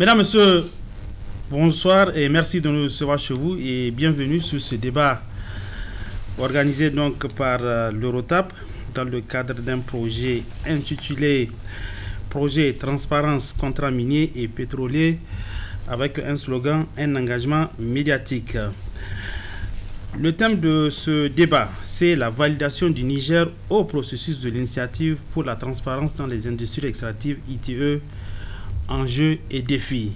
Mesdames, Messieurs, bonsoir et merci de nous recevoir chez vous et bienvenue sur ce débat organisé donc par l'Eurotap dans le cadre d'un projet intitulé Projet Transparence, Contrat minier et pétrolier avec un slogan, un engagement médiatique. Le thème de ce débat, c'est la validation du Niger au processus de l'initiative pour la transparence dans les industries extractives ITE, enjeux et défis.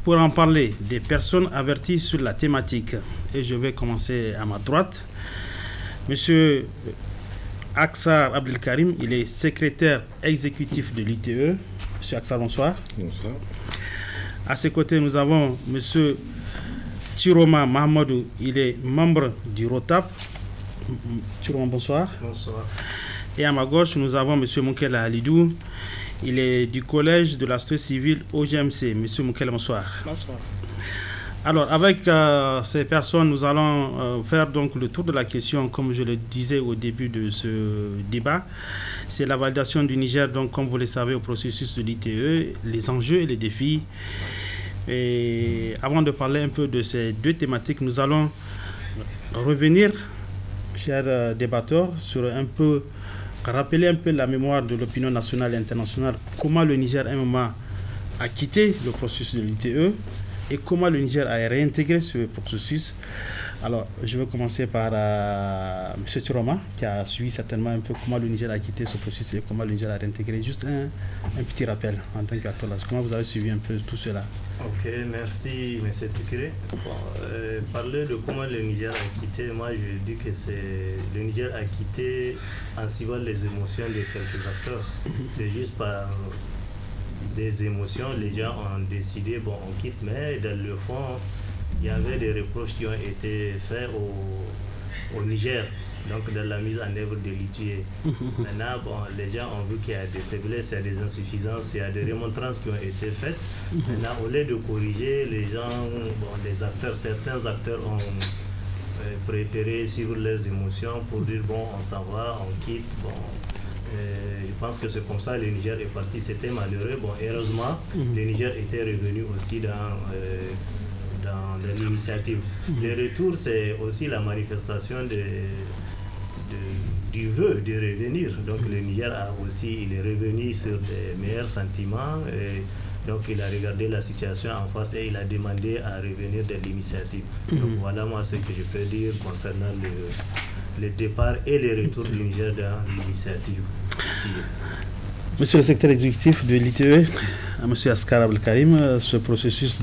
Pour en parler, des personnes averties sur la thématique. Et je vais commencer à ma droite. Monsieur Aksar Abdelkarim, il est secrétaire exécutif de l'ITE. Monsieur Aksar, bonsoir. Bonsoir. À ses côtés, nous avons monsieur Chiroma Mahamadou, il est membre du ROTAP. Chiroma, bonsoir. Bonsoir. Et à ma gauche, nous avons monsieur Moukela Halidou. Il est du collège de la société civile OGMC. Monsieur Moukela, bonsoir. Bonsoir. Alors, avec ces personnes, nous allons faire donc le tour de la question, comme je le disais au début de ce débat. C'est la validation du Niger, donc comme vous le savez, au processus de l'ITE, les enjeux et les défis. Et avant de parler un peu de ces deux thématiques, nous allons revenir, chers débatteurs, sur rappeler un peu la mémoire de l'opinion nationale et internationale, comment le Niger à un moment a quitté le processus de l'ITE et comment le Niger a réintégré ce processus. Alors, je vais commencer par M. Chiroma, qui a suivi certainement un peu comment le Niger a quitté ce processus et comment le Niger a réintégré. Juste un petit rappel en tant qu'acteur. Comment vous avez suivi un peu tout cela? Ok, merci M. Tikiré. Parler de comment le Niger a quitté, moi je dis que le Niger a quitté en suivant les émotions de quelques acteurs. C'est juste par des émotions, les gens ont décidé, bon on quitte, mais dans le fond, il y avait des reproches qui ont été faits au Niger, donc dans la mise en œuvre de l'ITE. Maintenant, bon, les gens ont vu qu'il y a des faiblesses, il y a des insuffisances, il y a des remontrances qui ont été faites. Maintenant, au lieu de corriger, les gens, certains acteurs ont préféré suivre leurs émotions pour dire bon, on s'en va, on quitte. Bon, je pense que c'est comme ça le Niger est parti. C'était malheureux. Bon, heureusement, le Niger était revenu aussi dans l'initiative. Le retour, c'est aussi la manifestation du vœu de revenir. Donc le Niger il est revenu sur des meilleurs sentiments. Et donc il a regardé la situation en face et il a demandé à revenir de l'initiative. Donc voilà moi ce que je peux dire concernant le départ et le retour du Niger dans l'initiative. Monsieur le secrétaire exécutif de l'ITE, Monsieur Aksar Abdelkarim, ce processus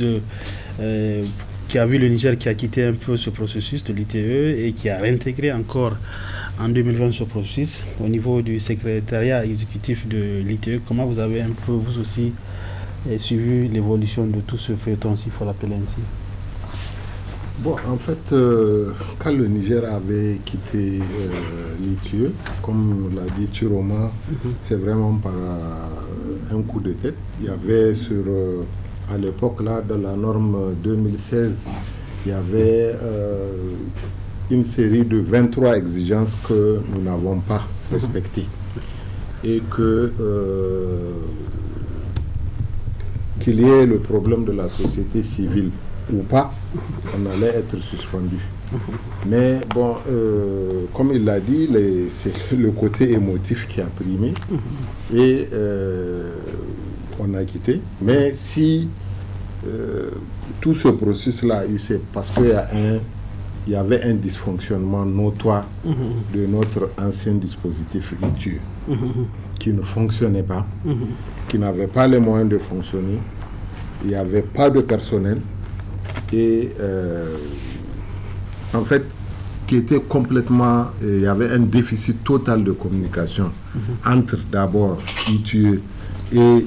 qui a vu le Niger qui a quitté un peu ce processus de l'ITE et qui a réintégré encore en 2020 ce processus au niveau du secrétariat exécutif de l'ITE, comment vous avez un peu vous aussi suivi l'évolution de tout ce feuilleton, s'il faut l'appeler ainsi? Bon, en fait, quand le Niger avait quitté l'ITE, comme l'a dit Chiroma, c'est vraiment par un coup de tête. Il y avait à l'époque, là, dans la norme 2016, il y avait une série de 23 exigences que nous n'avons pas respectées. Et qu'il y ait le problème de la société civile ou pas, on allait être suspendu. Mais bon, comme il l'a dit, c'est le côté émotif qui a primé et on a quitté. Mais si tout ce processus-là, c'est parce qu'il y avait un dysfonctionnement notoire de notre ancien dispositif ITU qui ne fonctionnait pas, qui n'avait pas les moyens de fonctionner, il n'y avait pas de personnel et en fait qui était complètement, il y avait un déficit total de communication entre d'abord ITU et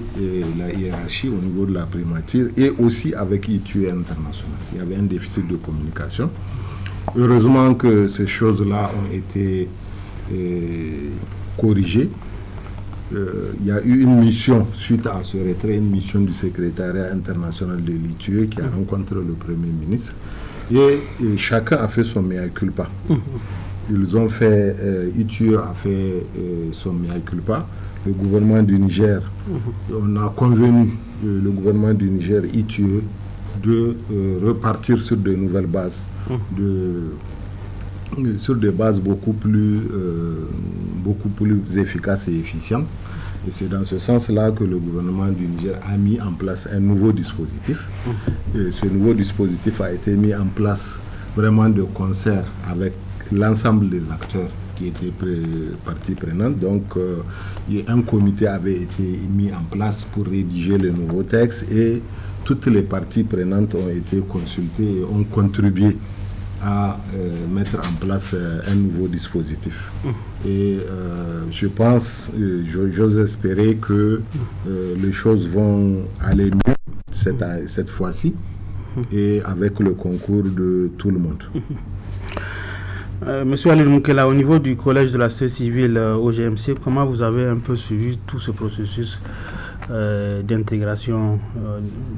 la hiérarchie au niveau de la primature et aussi avec ITU international. Il y avait un déficit de communication. Heureusement que ces choses-là ont été corrigées. Il y a eu une mission, suite à ce retrait, une mission du secrétariat international de l'ITU qui a rencontré le Premier ministre et chacun a fait son mea culpa. Ils ont fait, ITU a fait son mea culpa, le gouvernement du Niger, on a convenu, le gouvernement du Niger ITIE, de repartir sur de nouvelles bases, sur des bases beaucoup plus efficaces et efficientes. Et c'est dans ce sens-là que le gouvernement du Niger a mis en place un nouveau dispositif. Et ce nouveau dispositif a été mis en place vraiment de concert avec l'ensemble des acteurs qui étaient partie prenante. Donc, un comité avait été mis en place pour rédiger le nouveau texte et toutes les parties prenantes ont été consultées et ont contribué à mettre en place un nouveau dispositif. Et je pense, j'ose espérer que les choses vont aller mieux cette fois-ci et avec le concours de tout le monde. Monsieur Ali Moukela, au niveau du collège de la société civile au GMC, comment vous avez un peu suivi tout ce processus d'intégration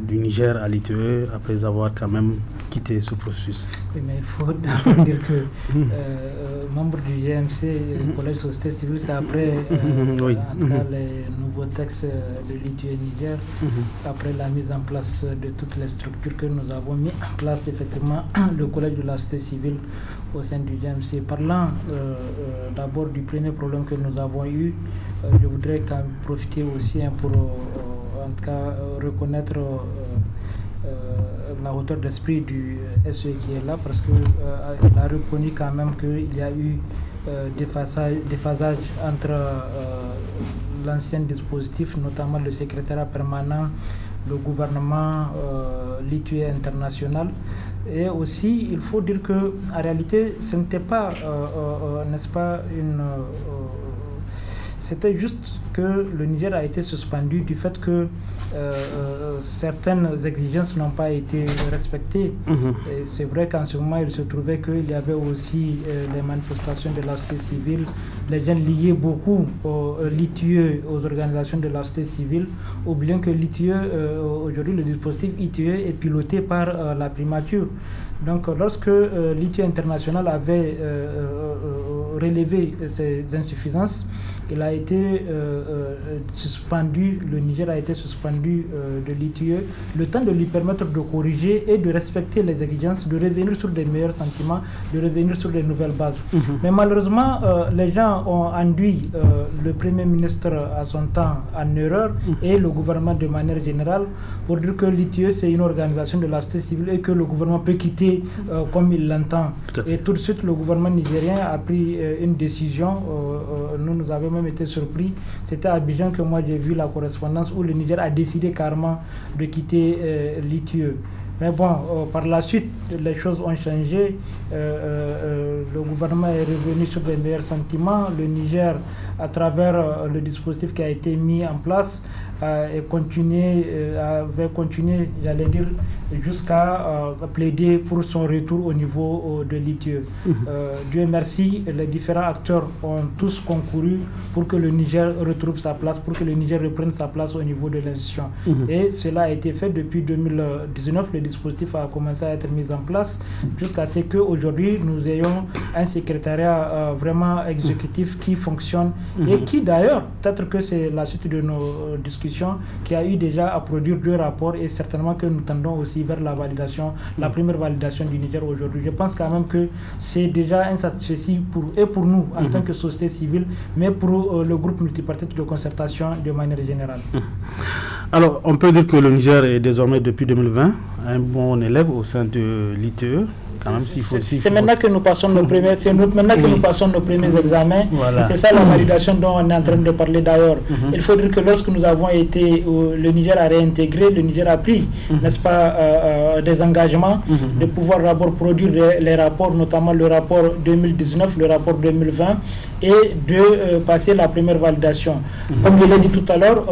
du Niger à l'ITIE après avoir quand même quitté ce processus? Oui, mais il faut dire que membre du GMC, collège de société civile, c'est après oui. En tout cas, les nouveaux textes de l'ITIE Niger, après la mise en place de toutes les structures que nous avons mis en place, effectivement, le collège de la société civile au sein du GMC. Parlant d'abord du premier problème que nous avons eu, je voudrais quand même profiter aussi pour en tout cas reconnaître la hauteur d'esprit du SE qui est là, parce qu'il a reconnu quand même qu'il y a eu déphasage entre l'ancien dispositif, notamment le secrétariat permanent, le gouvernement, l'ITIE international. Et aussi, il faut dire que en réalité, ce n'était pas, n'est-ce pas, c'était juste que le Niger a été suspendu du fait que certaines exigences n'ont pas été respectées. Et c'est vrai qu'en ce moment, il se trouvait qu'il y avait aussi les manifestations de la société civile. Les gens liaient beaucoup l'ITIE aux organisations de la société civile, oubliant que l'ITIE, aujourd'hui, le dispositif ITIE est piloté par la primature. Donc, lorsque l'ITIE international avait relevé ces insuffisances, il a été suspendu, le Niger a été suspendu de l'ITIE, le temps de lui permettre de corriger et de respecter les exigences, de revenir sur des meilleurs sentiments, de revenir sur des nouvelles bases. Mais malheureusement, les gens ont induit le Premier ministre à son temps en erreur et le gouvernement de manière générale pour dire que l'ITIE c'est une organisation de la société civile et que le gouvernement peut quitter comme il l'entend. Et tout de suite, le gouvernement nigérien a pris une décision. Nous avons même été surpris. C'était à Abidjan que moi j'ai vu la correspondance où le Niger a décidé carrément de quitter l'ITIE. Mais bon, par la suite, les choses ont changé. Le gouvernement est revenu sur les meilleurs sentiments. Le Niger, à travers le dispositif qui a été mis en place, avait continué, j'allais dire, jusqu'à plaider pour son retour au niveau de l'ITIE. Dieu merci, les différents acteurs ont tous concouru pour que le Niger retrouve sa place, pour que le Niger reprenne sa place au niveau de l'institution. Et cela a été fait depuis 2019. Le dispositif a commencé à être mis en place jusqu'à ce qu'aujourd'hui nous ayons un secrétariat vraiment exécutif qui fonctionne et qui d'ailleurs, peut-être que c'est la suite de nos discussions, qui a eu déjà à produire 2 rapports et certainement que nous tendons aussi vers la validation, la première validation du Niger aujourd'hui. Je pense quand même que c'est déjà un satisfait pour nous en tant que société civile, mais pour le groupe multipartite de concertation de manière générale. Alors, on peut dire que le Niger est désormais depuis 2020 un bon élève au sein de l'ITIE. C'est maintenant que nous passons nos premiers, examens. Voilà. C'est ça la validation dont on est en train de parler d'ailleurs. Il faut dire que lorsque nous avons été, le Niger a réintégré, le Niger a pris, n'est-ce pas, des engagements de pouvoir d'abord produire les rapports, notamment le rapport 2019, le rapport 2020, et de passer la première validation. Comme je l'ai dit tout à l'heure,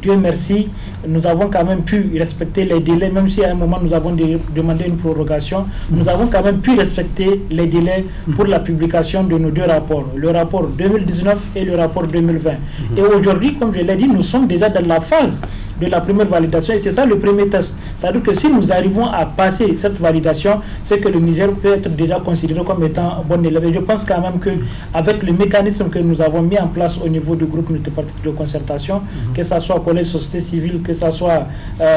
Dieu merci, nous avons quand même pu respecter les délais, même si à un moment nous avons demandé une prorogation. Nous avons quand même pu respecter les délais pour la publication de nos 2 rapports, le rapport 2019 et le rapport 2020. Et aujourd'hui, comme je l'ai dit, nous sommes déjà dans la phase de la première validation, et c'est ça le premier test. C'est-à-dire que si nous arrivons à passer cette validation, c'est que le Niger peut être déjà considéré comme étant bon élève. Et je pense quand même qu'avec le mécanisme que nous avons mis en place au niveau du groupe multipartite de concertation, que ce soit collège société civile, que ce soit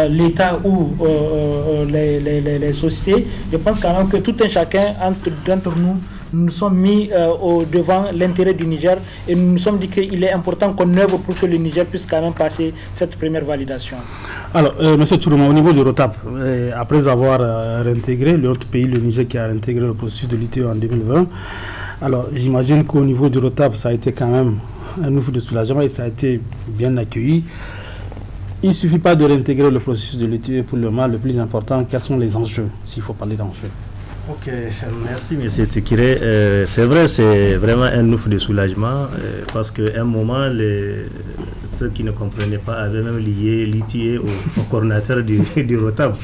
l'État ou les sociétés, je pense quand même que tout un chacun d'entre nous, nous sommes mis devant l'intérêt du Niger et nous nous sommes dit qu'il est important qu'on œuvre pour que le Niger puisse quand même passer cette première validation. Alors, M. Tchourouma, au niveau du ROTAP, après avoir réintégré l'autre pays, le Niger qui a réintégré le processus de l'ITE en 2020, alors j'imagine qu'au niveau du ROTAP, ça a été quand même un ouf de soulagement et ça a été bien accueilli. Il ne suffit pas de réintégrer le processus de l'ITE pour le moment. Le plus important, quels sont les enjeux, s'il faut parler d'enjeux? Ok, merci M. Tekiré. C'est vrai, c'est vraiment un ouf de soulagement parce qu'à un moment, ceux qui ne comprenaient pas avaient même lié l'ITE au coordinateur du ROTAP.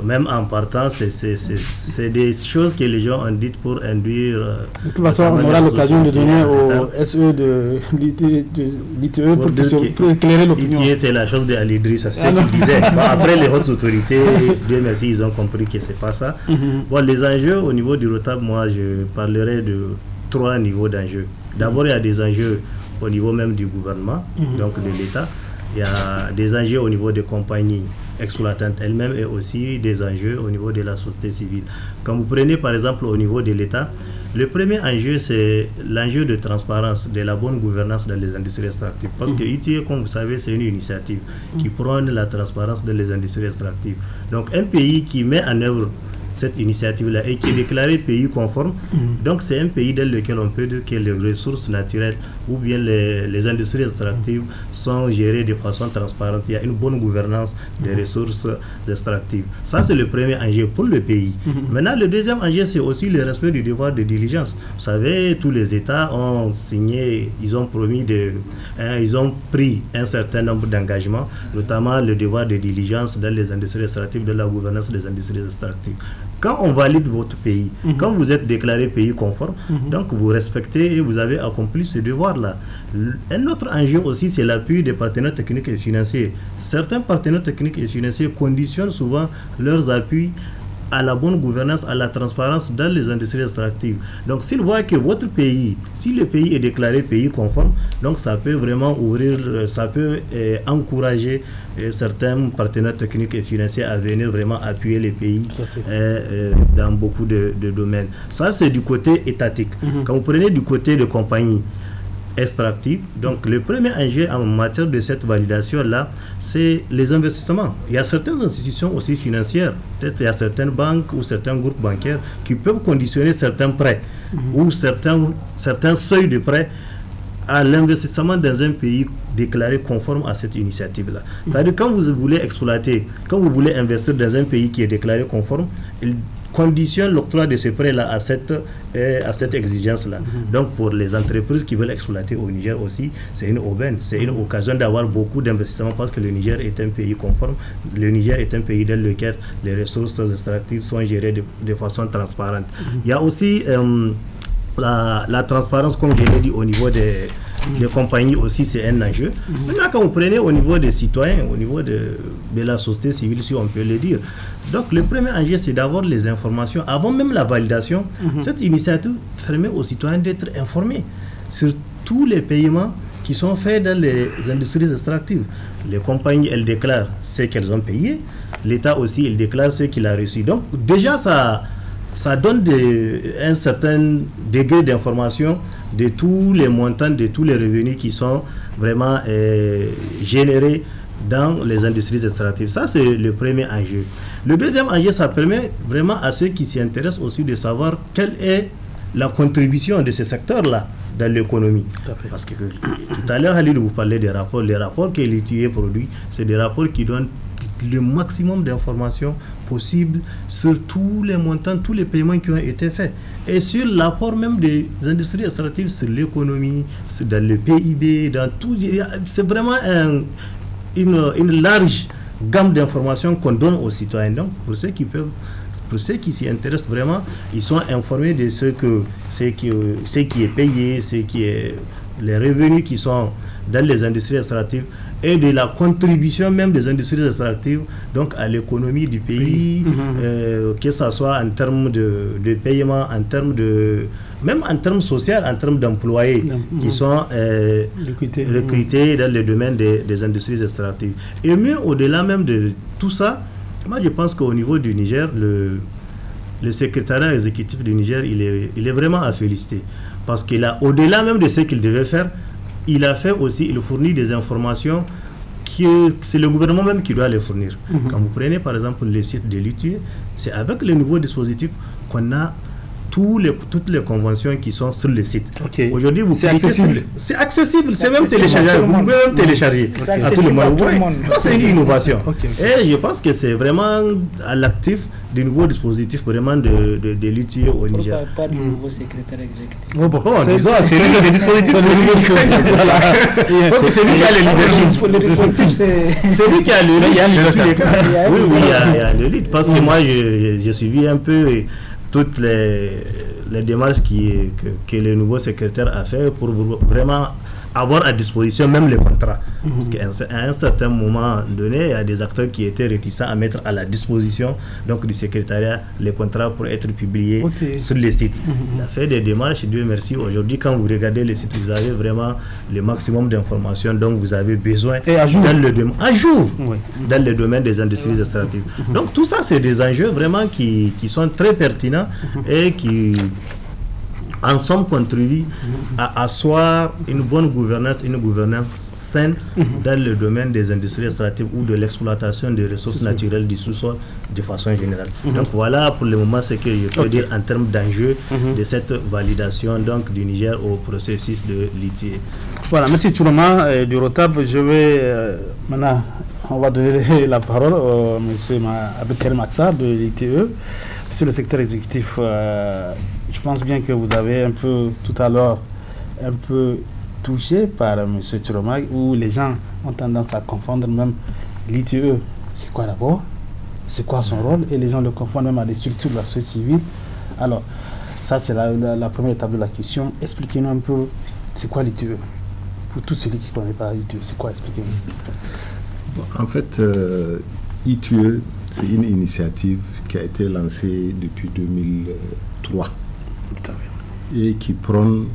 Même en partant, c'est des choses que les gens ont dites pour induire. De toute façon, on aura l'occasion de donner au SE de l'ITE pour éclairer l'opinion. L'ITE, c'est la chose de Ali Idrissa, c'est ce qu'il disait. Bon, après, les hautes autorités, Dieu merci, ils ont compris que ce n'est pas ça. Bon, les enjeux au niveau du ROTAP, moi, je parlerai de 3 niveaux d'enjeux. D'abord, il y a des enjeux au niveau même du gouvernement, donc de l'État. Il y a des enjeux au niveau des compagnies exploitantes elles-mêmes et aussi des enjeux au niveau de la société civile. Quand vous prenez par exemple au niveau de l'État, le premier enjeu c'est l'enjeu de transparence, de la bonne gouvernance dans les industries extractives. Parce que ITIE, comme vous savez, c'est une initiative qui prône la transparence dans les industries extractives. Donc un pays qui met en œuvre cette initiative-là et qui est déclaré pays conforme, donc c'est un pays dans lequel on peut dire que les ressources naturelles ou bien les industries extractives sont gérées de façon transparente. Il y a une bonne gouvernance des ressources extractives. Ça, c'est le premier enjeu pour le pays. Maintenant, le deuxième enjeu, c'est aussi le respect du devoir de diligence. Vous savez, tous les États ont signé, ils ont promis ils ont pris un certain nombre d'engagements, notamment le devoir de diligence dans les industries extractives, de la gouvernance des industries extractives. Quand on valide votre pays, quand vous êtes déclaré pays conforme, donc vous respectez et vous avez accompli ce devoir-là. Un autre enjeu aussi, c'est l'appui des partenaires techniques et financiers. Certains partenaires techniques et financiers conditionnent souvent leurs appuis à la bonne gouvernance, à la transparence dans les industries extractives. Donc s'ils voient que votre pays, si le pays est déclaré pays conforme, donc ça peut vraiment ouvrir, ça peut encourager certains partenaires techniques et financiers à venir vraiment appuyer les pays dans beaucoup de domaines. Ça c'est du côté étatique. Quand vous prenez du côté de compagnies extractive. Donc le premier enjeu en matière de cette validation-là, c'est les investissements. Il y a certaines institutions aussi financières, peut-être il y a certaines banques ou certains groupes bancaires qui peuvent conditionner certains prêts ou certains seuils de prêts à l'investissement dans un pays déclaré conforme à cette initiative-là. C'est-à-dire quand vous voulez exploiter, quand vous voulez investir dans un pays qui est déclaré conforme, il conditionne l'octroi de ces prêts-là à cette exigence-là. Donc pour les entreprises qui veulent exploiter au Niger aussi, c'est une aubaine, c'est une occasion d'avoir beaucoup d'investissements parce que le Niger est un pays conforme. Le Niger est un pays dans lequel les ressources extractives sont gérées de façon transparente. Il y a aussi la transparence, comme je l'ai dit, au niveau des compagnies aussi, c'est un enjeu. Maintenant, quand vous prenez au niveau des citoyens, au niveau de la société civile, si on peut le dire, donc le premier enjeu, c'est d'avoir les informations. Avant même la validation, cette initiative permet aux citoyens d'être informés sur tous les paiements qui sont faits dans les industries extractives. Les compagnies, elles déclarent ce qu'elles ont payé. L'État aussi, il déclare ce qu'il a reçu. Donc déjà, ça donne un certain degré d'information de tous les montants, de tous les revenus qui sont vraiment générés dans les industries extractives. Ça, c'est le premier enjeu. Le deuxième enjeu, ça permet vraiment à ceux qui s'y intéressent aussi de savoir quelle est la contribution de ce secteur-là dans l'économie. Parce que tout à l'heure, Halil vous parlait des rapports. Les rapports que l'ITIE produit, c'est des rapports qui donnent le maximum d'informations possibles sur tous les montants, tous les paiements qui ont été faits. Et sur l'apport même des industries extractives sur l'économie, dans le PIB, dans tout. C'est vraiment une large gamme d'informations qu'on donne aux citoyens. Donc, pour ceux qui s'y intéressent vraiment, ils sont informés de ce qui est payé, les revenus qui sont dans les industries extractives. et de la contribution même des industries extractives donc à l'économie du pays, que ce soit en termes de paiement, en termes de même en termes sociaux, en termes d'employés qui sont recrutés dans le domaine des industries extractives. Et mieux, au-delà même de tout ça, moi je pense qu'au niveau du Niger, le secrétariat exécutif du Niger, il est vraiment à féliciter. Parce qu'il a, au-delà même de ce qu'il devait faire, il a fait aussi, il fournit des informations que c'est le gouvernement même qui doit les fournir. Quand vous prenez par exemple le site de l'ITIE, c'est avec le nouveau dispositif qu'on a toutes les conventions qui sont sur le site. Aujourd'hui, c'est accessible. C'est accessible, c'est même téléchargeable. Vous pouvez même télécharger à tout le monde. Ça, c'est une innovation. Et je pense que c'est vraiment à l'actif du nouveau dispositif vraiment de l'ITIE au Niger. Pas du nouveau secrétaire exécutif. C'est le dispositif. C'est lui qui a le leadership. C'est lui qui a le lead. Oui, il y a le lead. Parce que moi, j'ai suivi un peu toutes les démarches que le nouveau secrétaire a fait pour vraiment avoir à disposition même les contrats. Parce qu'à un certain moment donné, il y a des acteurs qui étaient réticents à mettre à la disposition donc, du secrétariat les contrats pour être publiés sur les sites. Il a fait des démarches, Dieu merci. Aujourd'hui, quand vous regardez les sites, vous avez vraiment le maximum d'informations dont vous avez besoin dans le domaine des industries extractives. Donc tout ça, c'est des enjeux vraiment qui sont très pertinents et qui en somme contribuent à asseoir une bonne gouvernance, une gouvernance saine dans le domaine des industries extractives ou de l'exploitation des ressources naturelles du sous-sol de façon générale. Donc voilà pour le moment ce que je peux dire en termes d'enjeux de cette validation donc, du Niger au processus de l'ITIE. Voilà, merci Tchourama du Rotab. Je vais maintenant, on va donner la parole à M. Abdelkarim Maxa de l'ITIE. Monsieur le secrétaire exécutif, je pense bien que vous avez un peu tout à l'heure un peu touché par M. Tchourama où les gens ont tendance à confondre même l'ITIE. C'est quoi d'abord? C'est quoi son rôle? Et les gens le confondent même à des structures de la société civile. Alors, ça c'est la première étape de la question. Expliquez-nous un peu, c'est quoi l'ITIE? Pour tous ceux qui ne connaissent pas l'ITIE, c'est quoi? Expliquez-nous. En fait, ITIE, c'est une initiative qui a été lancée depuis 2003 et qui prône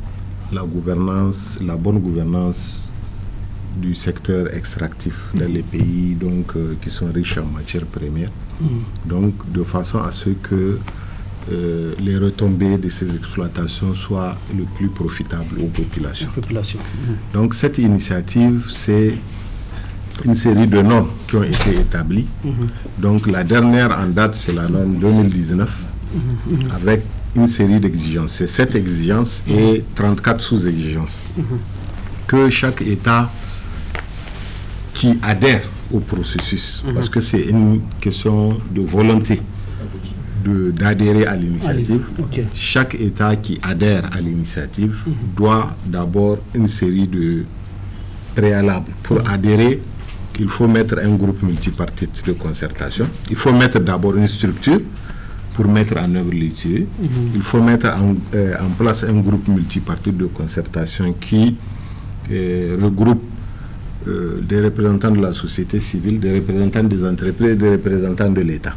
la gouvernance, la bonne gouvernance du secteur extractif dans les pays donc, qui sont riches en matières premières. Donc, de façon à ce que les retombées de ces exploitations soient le plus profitables aux populations. Donc, cette initiative, c'est une série de normes qui ont été établies. Donc, la dernière en date, c'est la norme 2019 avec une série d'exigences. C'est 7 exigences et 34 sous-exigences que chaque État qui adhère au processus, parce que c'est une question de volonté d'adhérer à l'initiative. Chaque État qui adhère à l'initiative doit d'abord une série de préalables. Pour adhérer, il faut mettre un groupe multipartite de concertation. Il faut mettre d'abord une structure pour mettre en œuvre l'ITIE. Il faut mettre en place un groupe multipartite de concertation qui regroupe des représentants de la société civile, des représentants des entreprises et des représentants de l'État.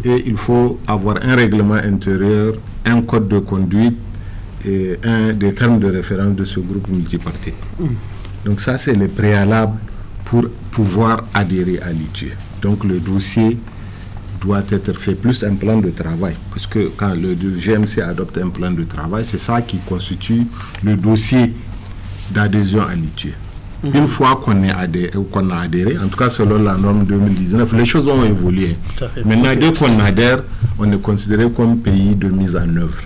Et il faut avoir un règlement intérieur, un code de conduite et des termes de référence de ce groupe multipartite. Donc ça, c'est le préalable pour pouvoir adhérer à l'ITIE. Donc le dossier doit être fait plus un plan de travail, parce que quand le GMC adopte un plan de travail, c'est ça qui constitue le dossier d'adhésion à l'ITIE. Une fois qu'on a adhéré, en tout cas selon la norme 2019, les choses ont évolué. Maintenant, dès qu'on adhère, on est considéré comme pays de mise en œuvre.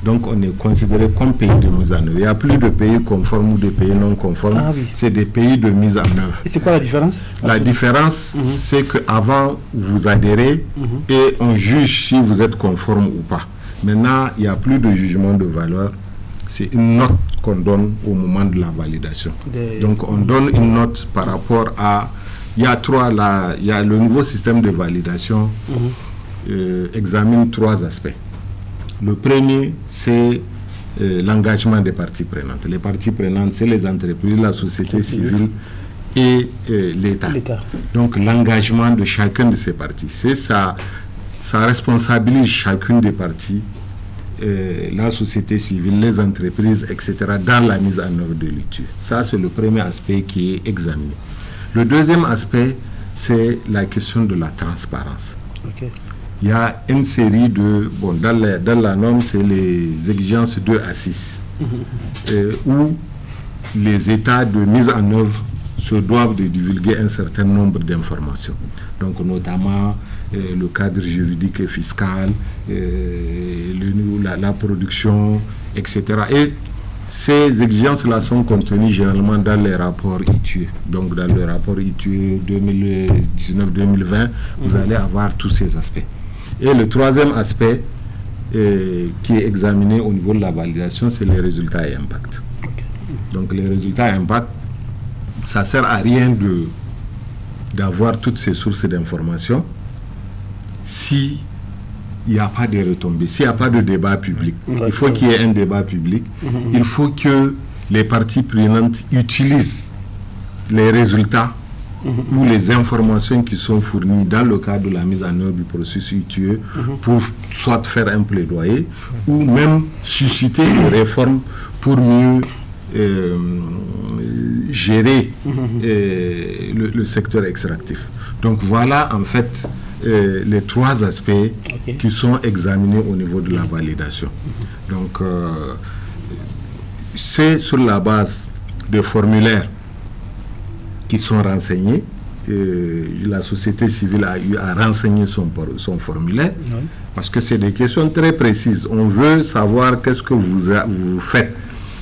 Donc on est considéré comme pays de mise en œuvre. Il n'y a plus de pays conformes ou de pays non conformes. C'est des pays de mise en œuvre. Et c'est quoi la différence? La différence, c'est qu'avant, vous adhérez et on juge si vous êtes conforme ou pas. Maintenant, il n'y a plus de jugement de valeur. C'est une note qu'on donne au moment de la validation. Donc on donne une note par rapport à... Il y a le nouveau système de validation examine 3 aspects. Le premier, c'est l'engagement des parties prenantes. Les parties prenantes, c'est les entreprises, la société civile et l'État. Donc l'engagement de chacun de ces parties, c'est ça responsabilise chacune des parties, la société civile, les entreprises, etc., dans la mise en œuvre de l'ITUE. Ça, c'est le premier aspect qui est examiné. Le deuxième aspect, c'est la question de la transparence. Il y a une série de... Bon, dans la norme, c'est les exigences 2 à 6, où les états de mise en œuvre se doivent de divulguer un certain nombre d'informations. Donc, notamment le cadre juridique et fiscal, la production, etc. Et ces exigences-là sont contenues généralement dans les rapports ITUE. Donc, dans le rapport ITUE 2019-2020, vous allez avoir tous ces aspects. Et le troisième aspect qui est examiné au niveau de la validation, c'est les résultats et impacts. Donc, les résultats et impacts, ça ne sert à rien d'avoir toutes ces sources d'informations s'il n'y a pas de retombées, s'il n'y a pas de débat public. Il faut qu'il y ait un débat public. Il faut que les parties prenantes utilisent les résultats ou les informations qui sont fournies dans le cadre de la mise en œuvre du processus ITUE pour soit faire un plaidoyer ou même susciter des réformes pour mieux gérer le secteur extractif. Donc voilà en fait les trois aspects qui sont examinés au niveau de la validation. Donc c'est sur la base de formulaires qui sont renseignés. La société civile a eu à renseigner son formulaire parce que c'est des questions très précises. On veut savoir qu'est-ce que vous faites,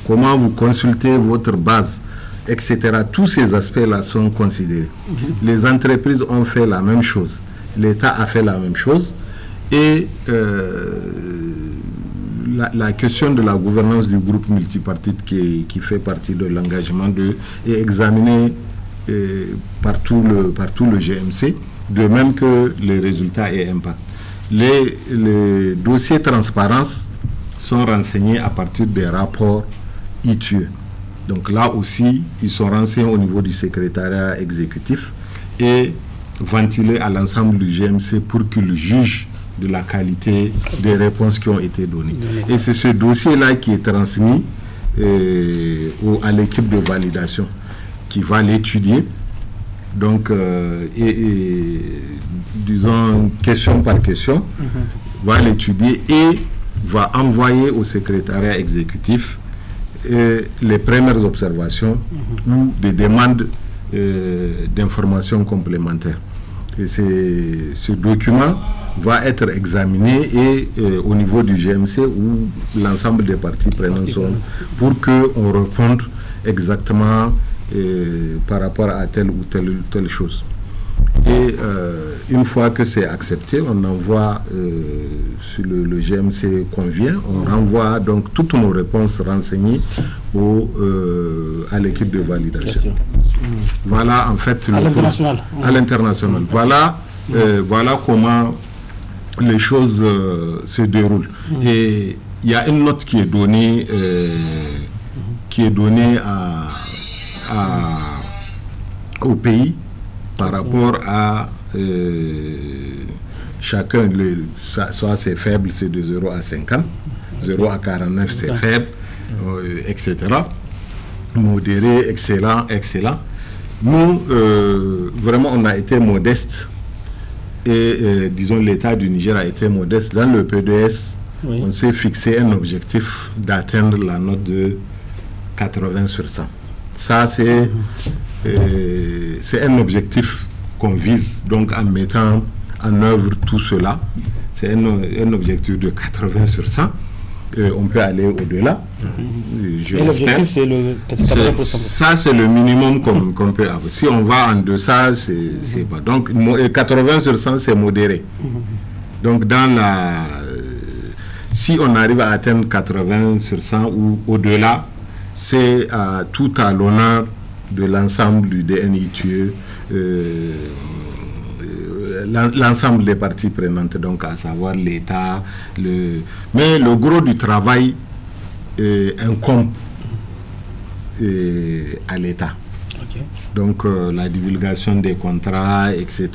comment vous consultez votre base, etc. Tous ces aspects-là sont considérés. Les entreprises ont fait la même chose. L'État a fait la même chose. Et la question de la gouvernance du groupe multipartite qui fait partie de l'engagement est examinée par tout le GMC, de même que les résultats et impacts. Les dossiers transparence sont renseignés à partir des rapports ITUE. Donc là aussi, ils sont renseignés au niveau du secrétariat exécutif et ventilés à l'ensemble du GMC pour qu'il juge de la qualité des réponses qui ont été données. Et c'est ce dossier-là qui est transmis à l'équipe de validation qui va l'étudier, donc, disons, question par question, va l'étudier et va envoyer au secrétariat exécutif les premières observations ou des demandes d'informations complémentaires. Et ce document va être examiné et au niveau du GMC où l'ensemble des parties prenantes sont pour qu'on réponde exactement par rapport à telle ou telle chose. Et une fois que c'est accepté, on envoie, si le GMC convient, on renvoie donc toutes nos réponses renseignées à l'équipe de validation. Voilà en fait à l'international. Voilà comment les choses se déroulent. Et il y a une note qui est donnée au pays par rapport à chacun, soit c'est faible, c'est de 0 à 50, 0 à 49 c'est faible, etc. Modéré, excellent. Nous, vraiment, on a été modeste et disons l'État du Niger a été modeste. Dans le PDS, on s'est fixé un objectif d'atteindre la note de 80 sur 100. Ça, c'est un objectif qu'on vise, donc en mettant en œuvre tout cela. C'est un objectif de 80 sur 100. On peut aller au-delà. Et l'objectif, c'est le 80%. Ça, c'est le minimum qu'on peut avoir. Si on va en deçà, c'est pas. Donc, 80 sur 100, c'est modéré. Donc, si on arrive à atteindre 80 sur 100 ou au-delà, c'est tout à l'honneur de l'ensemble du DNITUE, l'ensemble des parties prenantes, donc à savoir l'État. Mais le gros du travail incombe à l'État. Ok. Donc la divulgation des contrats, etc.,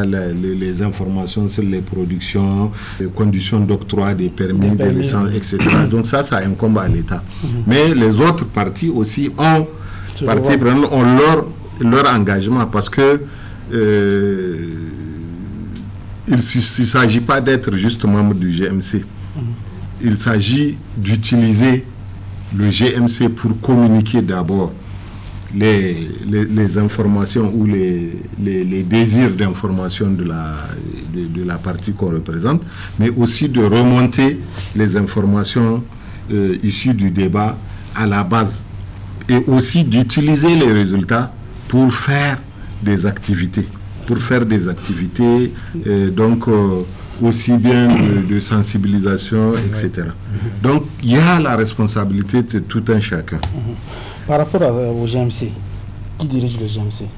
les informations sur les productions, les conditions d'octroi des permis, des licences, etc. Donc ça incombe à l'État. Mais les autres parties aussi ont leur engagement, parce que il ne s'agit pas d'être juste membre du GMC. Il s'agit d'utiliser le GMC pour communiquer d'abord les informations ou les désirs d'information de la partie qu'on représente, mais aussi de remonter les informations issues du débat à la base, et aussi d'utiliser les résultats pour faire des activités. Donc aussi bien de sensibilisation, etc. Donc il y a la responsabilité de tout un chacun. Par rapport au GMC, qui dirige le GMC?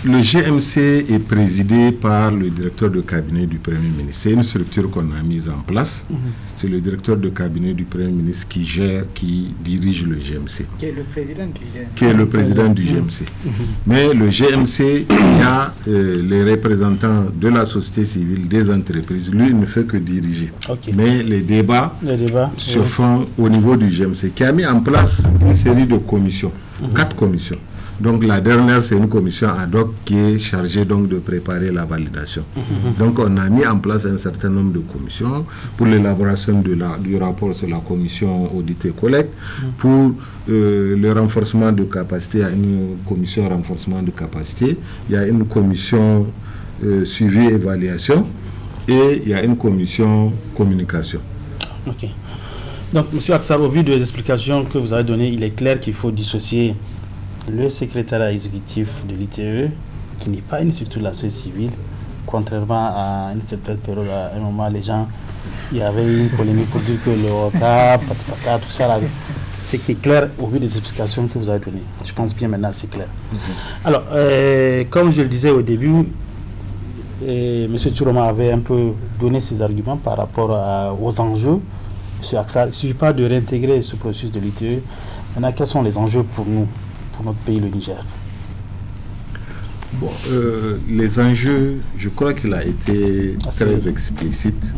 Le GMC est présidé par le directeur de cabinet du Premier ministre. C'est une structure qu'on a mise en place. C'est le directeur de cabinet du Premier ministre qui dirige le GMC. Qui est le président du GMC. Mais le GMC, il y a les représentants de la société civile, des entreprises. Lui, il ne fait que diriger. Okay. Mais les débats se font au niveau du GMC, qui a mis en place une série de commissions, 4 commissions. Donc la dernière, c'est une commission ad hoc qui est chargée donc de préparer la validation. Donc on a mis en place un certain nombre de commissions pour l'élaboration du rapport sur la commission audit et collecte. Pour le renforcement de capacité, il y a une commission renforcement de capacité, il y a une commission suivi et évaluation, et il y a une commission communication. Ok. Donc M. Aksar, au vu des explications que vous avez données, il est clair qu'il faut dissocier le secrétariat exécutif de l'ITE, qui n'est pas une structure de la société civile, contrairement à une certaine période, à un moment, les gens, il y avait une polémique pour dire que le ROTAP, tout ça, là, c'est clair au vu des explications que vous avez données. Je pense bien maintenant c'est clair. Alors, comme je le disais au début, M. Tchouroma avait un peu donné ses arguments par rapport aux enjeux. M. Aksar, il ne suffit pas de réintégrer ce processus de l'ITE. Maintenant, quels sont les enjeux pour nous, pour notre pays, le Niger? Bon, les enjeux, je crois qu'il a été très explicite.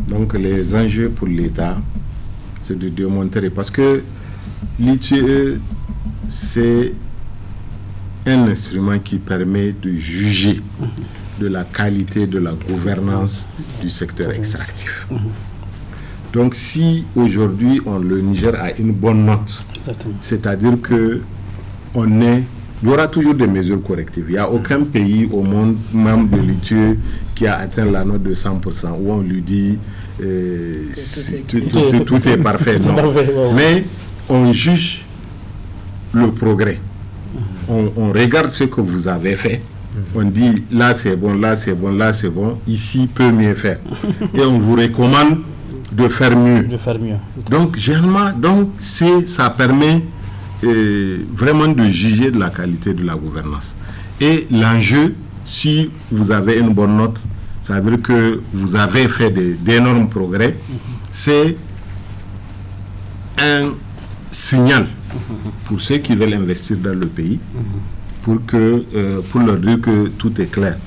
Donc les enjeux pour l'État, c'est de démontrer, parce que l'ITE, c'est un instrument qui permet de juger de la qualité de la gouvernance du secteur extractif. Donc si aujourd'hui le Niger a une bonne note, c'est-à-dire que il y aura toujours des mesures correctives. Il n'y a aucun pays au monde, membre de l'ITE, qui a atteint la note de 100%, où on lui dit tout est parfait. Non. Mais on juge le progrès. On regarde ce que vous avez fait. On dit là c'est bon, là c'est bon, là c'est bon, ici peut mieux faire. Et on vous recommande de faire mieux. Donc généralement, ça permet vraiment de juger de la qualité de la gouvernance. Et l'enjeu, si vous avez une bonne note, ça veut dire que vous avez fait d'énormes progrès. C'est un signal pour ceux qui veulent investir dans le pays, pour leur dire que tout est clair.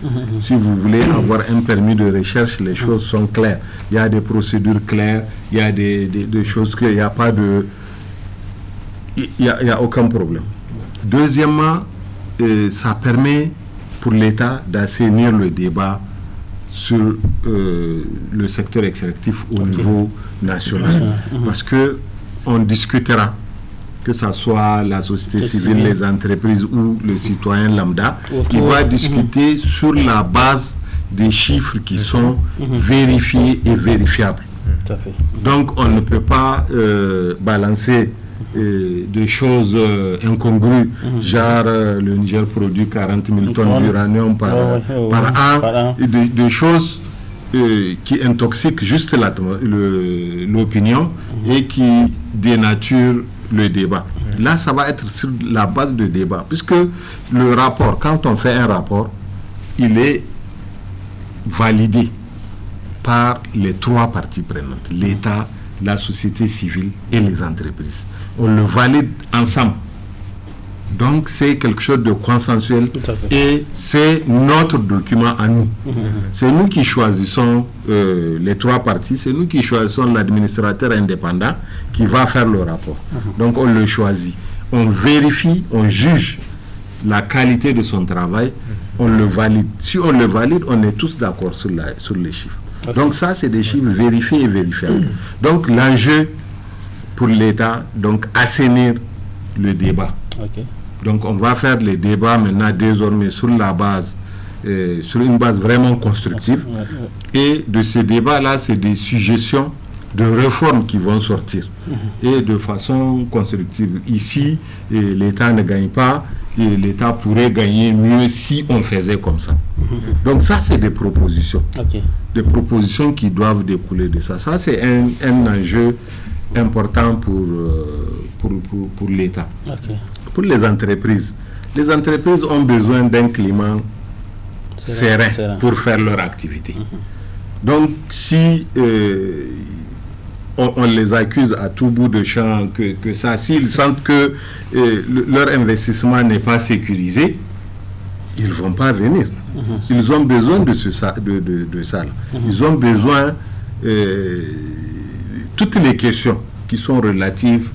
Si vous voulez avoir un permis de recherche, les choses sont claires. Il y a des procédures claires, il y a des choses qu'il n'y a pas de... Il n'y a aucun problème. Deuxièmement, ça permet pour l'État d'assainir le débat sur le secteur extractif au niveau national. Parce que on discutera, que ce soit la société civile, les entreprises ou le citoyen lambda, il va discuter sur la base des chiffres qui sont vérifiés et vérifiables. Donc on ne peut pas balancer des choses incongrues, genre le Niger produit 40 000 tonnes d'uranium par an, et des choses qui intoxiquent juste l'opinion et qui dénaturent le débat. Là, ça va être sur la base de débat, puisque le rapport, quand on fait un rapport, il est validé par les 3 parties prenantes, l'État, la société civile et les entreprises. On le valide ensemble. Donc c'est quelque chose de consensuel et c'est notre document à nous. C'est nous qui choisissons les 3 parties, c'est nous qui choisissons l'administrateur indépendant qui va faire le rapport. Donc on le choisit, on vérifie, on juge la qualité de son travail, on le valide. Si on le valide, on est tous d'accord sur les chiffres. Donc ça c'est des chiffres vérifiés et vérifiables. Donc l'enjeu pour l'État, donc assainir le débat. Donc on va faire les débats maintenant désormais sur une base vraiment constructive. Et de ces débats-là, c'est des suggestions de réformes qui vont sortir. Et de façon constructive. Ici, l'État ne gagne pas, et l'État pourrait gagner mieux si on faisait comme ça. Donc ça, c'est des propositions. Des propositions qui doivent découler de ça. Ça, c'est un enjeu important pour l'État. Pour les entreprises ont besoin d'un climat serein pour faire leur activité. Donc si on les accuse à tout bout de champ que ça, s'ils sentent que leur investissement n'est pas sécurisé, ils ne vont pas venir. Ils ont besoin de ça. Ils ont besoin, toutes les questions qui sont relatives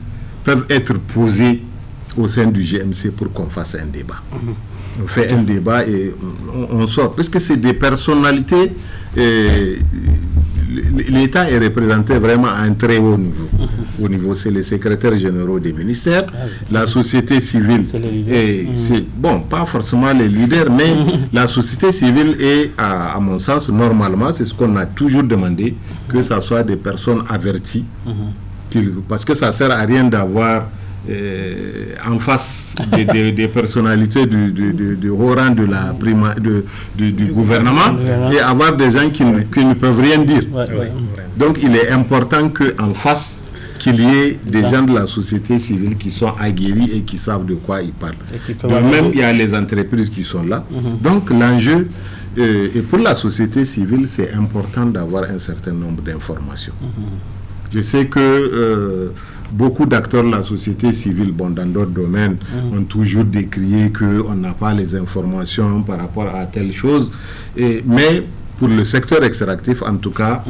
peuvent être posées au sein du GMC pour qu'on fasse un débat. On fait un débat et on sort. Parce que c'est des personnalités, l'État est représenté vraiment à un très haut niveau. Au niveau, c'est les secrétaires généraux des ministères, la société civile, c'est bon, pas forcément les leaders, mais la société civile est, à mon sens, normalement, c'est ce qu'on a toujours demandé, que ce soit des personnes averties, parce que ça ne sert à rien d'avoir en face des personnalités du haut rang du gouvernement et avoir des gens qui ne peuvent rien dire. Donc il est important qu'en face, qu'il y ait des gens de la société civile qui sont aguerris et qui savent de quoi ils parlent. De même, il y a les entreprises qui sont là. Donc l'enjeu, et pour la société civile, c'est important d'avoir un certain nombre d'informations. Je sais que beaucoup d'acteurs de la société civile, bon, dans d'autres domaines, ont toujours décrié qu'on n'a pas les informations par rapport à telle chose. Mais pour le secteur extractif, en tout cas,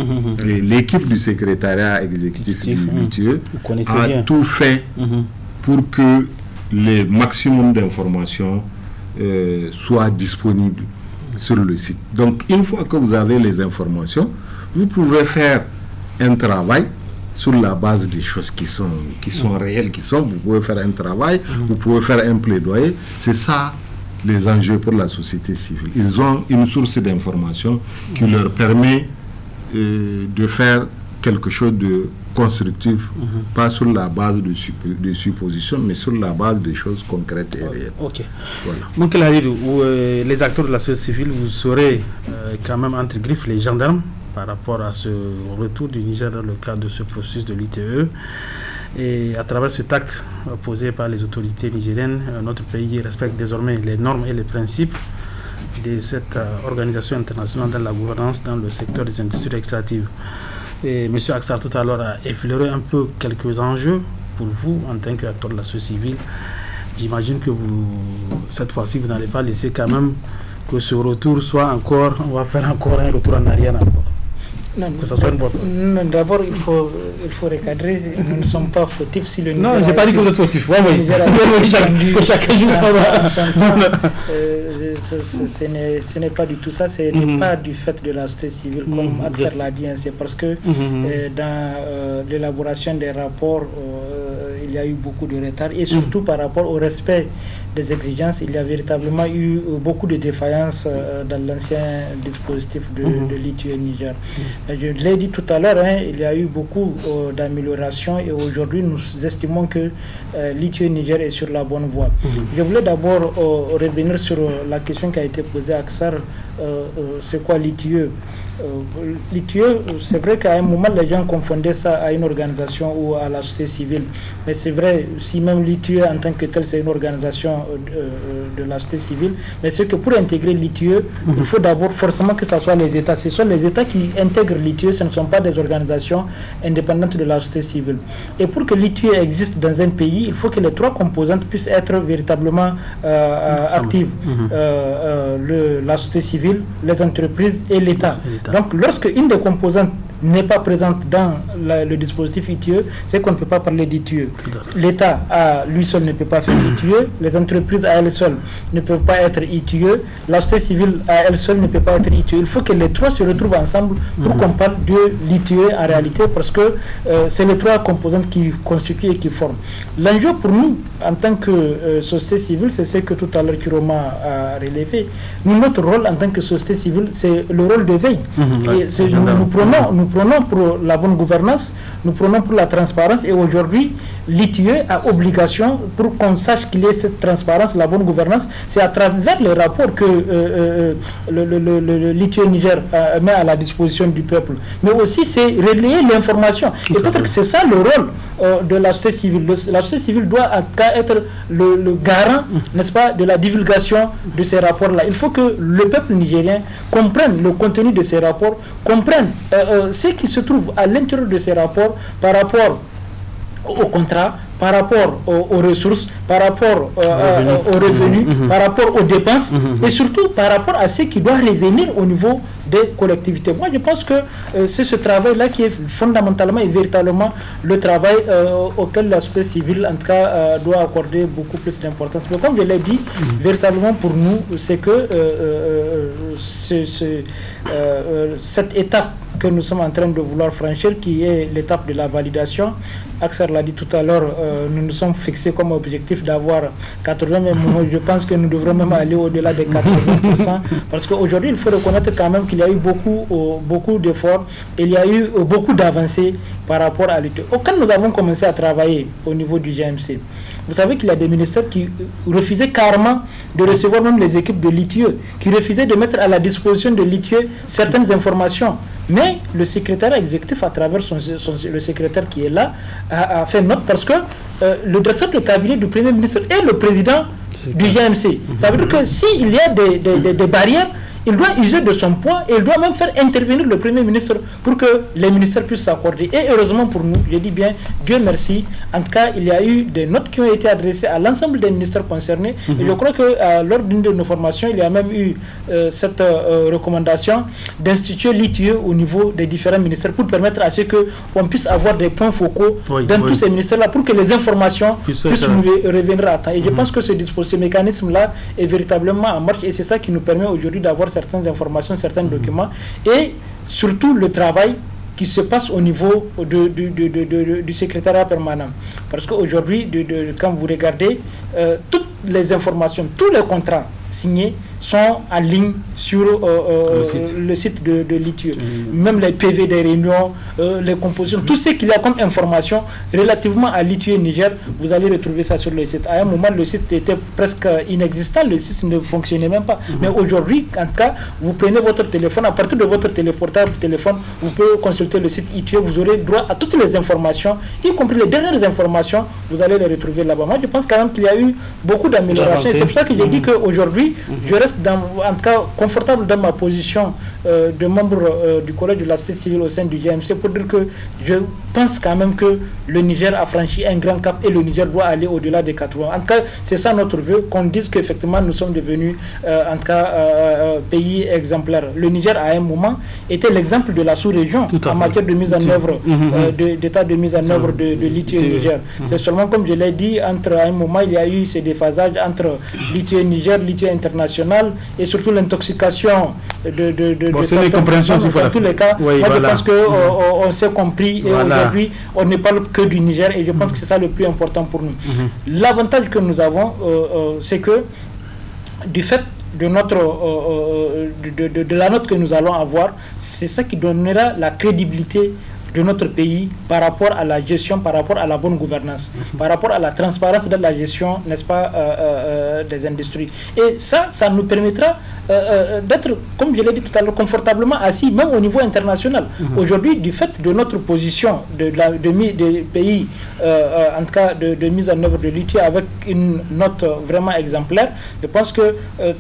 l'équipe du secrétariat exécutif du LITUE a tout fait pour que le maximum d'informations soient disponibles sur le site. Donc, une fois que vous avez les informations, vous pouvez faire un travail sur la base des choses qui sont réelles, vous pouvez faire un travail, vous pouvez faire un plaidoyer. C'est ça les enjeux pour la société civile. Ils ont une source d'information qui leur permet de faire quelque chose de constructif, pas sur la base de suppositions, mais sur la base des choses concrètes et réelles. Voilà. Donc, les acteurs de la société civile, vous serez quand même entre griffes les gendarmes par rapport à ce retour du Niger dans le cadre de ce processus de l'ITE. Et à travers cet acte posé par les autorités nigériennes, notre pays respecte désormais les normes et les principes de cette organisation internationale dans la gouvernance dans le secteur des industries extractives. Et M. Aksar tout à l'heure a effleuré un peu quelques enjeux pour vous en tant qu'acteur de la société civile. J'imagine que cette fois-ci, vous n'allez pas laisser quand même que ce retour soit encore, on va faire encore un retour en arrière encore. Non, d'abord, il faut recadrer. Nous ne sommes pas fautifs si le Niger. Non, je n'ai pas dit que vous êtes fautifs. Chacun joue ce n'est pas du tout ça. Ce n'est pas du fait de la société civile, comme Aksar l'a dit. C'est parce que dans l'élaboration des rapports, il y a eu beaucoup de retard. Et surtout par rapport au respect des exigences, il y a véritablement eu beaucoup de défaillances dans l'ancien dispositif de l'ITUE Niger. Je l'ai dit tout à l'heure, il y a eu beaucoup d'améliorations et aujourd'hui nous estimons que l'ITUE Niger est sur la bonne voie. Je voulais d'abord revenir sur la question qui a été posée à Aksar, c'est quoi l'ITUE? L'ITUE, c'est vrai qu'à un moment, les gens confondaient ça à une organisation ou à la société civile. Mais c'est vrai, si même l'ITUE en tant que tel, c'est une organisation de la société civile, mais c'est que pour intégrer l'ITUE, il faut d'abord forcément que ce soit les États. Ce sont les États qui intègrent l'ITUE, ce ne sont pas des organisations indépendantes de la société civile. Et pour que l'ITUE existe dans un pays, il faut que les trois composantes puissent être véritablement actives. La société civile, les entreprises et l'État. Donc, lorsque une des composantes n'est pas présente dans le dispositif ITIE, c'est qu'on ne peut pas parler d'ITIE. L'État à lui seul ne peut pas faire ITIE, les entreprises à elles seules ne peuvent pas être ITIE, la société civile à elle seule ne peut pas être ITIE. Il faut que les trois se retrouvent ensemble pour qu'on parle de l'ITIE en réalité, parce que c'est les trois composantes qui constituent et qui forment. L'enjeu pour nous, en tant que société civile, c'est ce que tout à l'heure Kiroma a relevé. Nous, notre rôle en tant que société civile, c'est le rôle de veille. Et nous prenons pour la bonne gouvernance, nous prenons pour la transparence, et aujourd'hui, l'ITIE a obligation, pour qu'on sache qu'il y ait cette transparence, la bonne gouvernance, c'est à travers les rapports que l'ITIE Niger met à la disposition du peuple. Mais aussi, c'est relayer l'information. Et peut-être que c'est ça le rôle de la société civile. La société civile doit être le garant, n'est-ce pas, de la divulgation de ces rapports-là. Il faut que le peuple nigérien comprenne le contenu de ces rapports, comprenne ce qui se trouve à l'intérieur de ces rapports par rapport au contrat, par rapport aux ressources, par rapport aux revenus, par rapport aux dépenses, et surtout par rapport à ce qui doit revenir au niveau des collectivités. Moi, je pense que c'est ce travail-là qui est fondamentalement et véritablement le travail auquel la société civile, en tout cas, doit accorder beaucoup plus d'importance. Mais comme je l'ai dit, véritablement pour nous, c'est que cette étape que nous sommes en train de vouloir franchir, qui est l'étape de la validation. Axel l'a dit tout à l'heure, nous nous sommes fixés comme objectif d'avoir 80, mais je pense que nous devrons même aller au-delà des 80%, parce qu'aujourd'hui, il faut reconnaître quand même qu'il y a eu beaucoup d'efforts, et il y a eu beaucoup d'avancées par rapport à l'ITIE. Quand nous avons commencé à travailler au niveau du GMC, vous savez qu'il y a des ministères qui refusaient carrément de recevoir même les équipes de l'ITIE, qui refusaient de mettre à la disposition de l'ITIE certaines informations. Mais le secrétaire exécutif, à travers le secrétaire qui est là, a fait note, parce que le directeur de cabinet du Premier ministre est le président du GMC. Ça veut dire que s'il y a des barrières, il doit user de son poids, et il doit même faire intervenir le Premier ministre pour que les ministères puissent s'accorder. Et heureusement pour nous, je dis bien, Dieu merci, en tout cas, il y a eu des notes qui ont été adressées à l'ensemble des ministères concernés. Et je crois que lors d'une de nos formations, il y a même eu cette recommandation d'instituer l'ITIE au niveau des différents ministères pour permettre à ce qu'on puisse avoir des points focaux dans tous ces ministères-là pour que les informations puissent nous revenir à temps. Et je pense que ce mécanisme-là est véritablement en marche, et c'est ça qui nous permet aujourd'hui d'avoir certaines informations, certains documents, et surtout le travail qui se passe au niveau du secrétariat permanent. Parce qu'aujourd'hui, quand vous regardez, toutes les informations, tous les contrats signés sont en ligne sur le site de l'ITIE. Même les PV des réunions, les compositions, tout ce qu'il y a comme information relativement à l'ITIE Niger, vous allez retrouver ça sur le site. À un moment, le site était presque inexistant, le site ne fonctionnait même pas. Mais aujourd'hui, en tout cas, vous prenez votre téléphone, à partir de votre téléphone, vous pouvez consulter le site ITIE, vous aurez droit à toutes les informations, y compris les dernières informations, vous allez les retrouver là-bas. Moi, je pense quand même qu'il y a eu beaucoup d'améliorations. C'est pour ça que j'ai dit qu'aujourd'hui, je reste en tout cas confortable dans ma position de membre du collège de la société civile au sein du GMC, pour dire que je pense quand même que le Niger a franchi un grand cap, et le Niger doit aller au-delà des 80. En tout cas, c'est ça notre vœu, qu'on dise qu'effectivement nous sommes devenus en tout cas pays exemplaire. Le Niger à un moment était l'exemple de la sous-région en matière de mise en œuvre, d'état de mise en œuvre de l'ITIE Niger. C'est seulement, comme je l'ai dit, à un moment il y a eu ces déphasages entre l'ITIE Niger, l'ITIE international, et surtout l'intoxication de certains compréhensions dans tous les cas. Oui, moi je pense qu'on s'est compris, et aujourd'hui on ne parle que du Niger, et je pense que c'est ça le plus important pour nous. L'avantage que nous avons, c'est que du fait de la note que nous allons avoir, c'est ça qui donnera la crédibilité de notre pays par rapport à la gestion, par rapport à la bonne gouvernance, par rapport à la transparence de la gestion, n'est-ce pas, des industries. Et ça nous permettra d'être, comme je l'ai dit tout à l'heure, confortablement assis, même au niveau international. Aujourd'hui, du fait de notre position des pays, en tout cas de mise en œuvre de l'ITIE avec une note vraiment exemplaire, je pense que,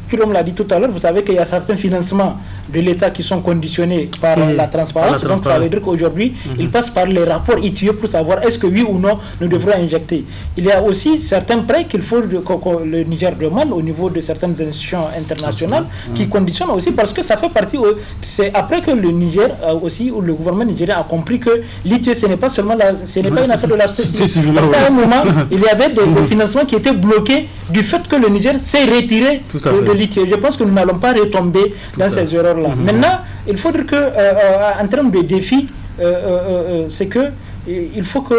tout le monde l'a dit tout à l'heure, vous savez qu'il y a certains financements de l'État qui sont conditionnés par la transparence. Donc ça veut dire qu'aujourd'hui, ils passent par les rapports ITIE pour savoir est-ce que oui ou non nous devrons injecter. Il y a aussi certains prêts qu'il faut que le Niger demande au niveau de certaines institutions internationales qui conditionnent aussi, parce que ça fait partie, c'est après que le Niger aussi, ou le gouvernement nigérien a compris que l'ITIE ce n'est pas seulement ce n'est pas une affaire de la société civile. Parce qu'à un moment, il y avait des financements qui étaient bloqués du fait que le Niger s'est retiré de l'ITIE. Je pense que nous n'allons pas retomber dans ces erreurs-là. Maintenant, il faut dire que en termes de défis, c'est que il faut que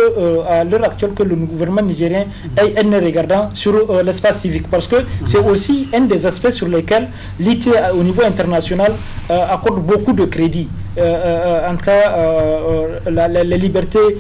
à l'heure actuelle que le gouvernement nigérien ait un regardant sur l'espace civique, parce que c'est aussi un des aspects sur lesquels l'ITIE au niveau international accorde beaucoup de crédit. En tout cas, les libertés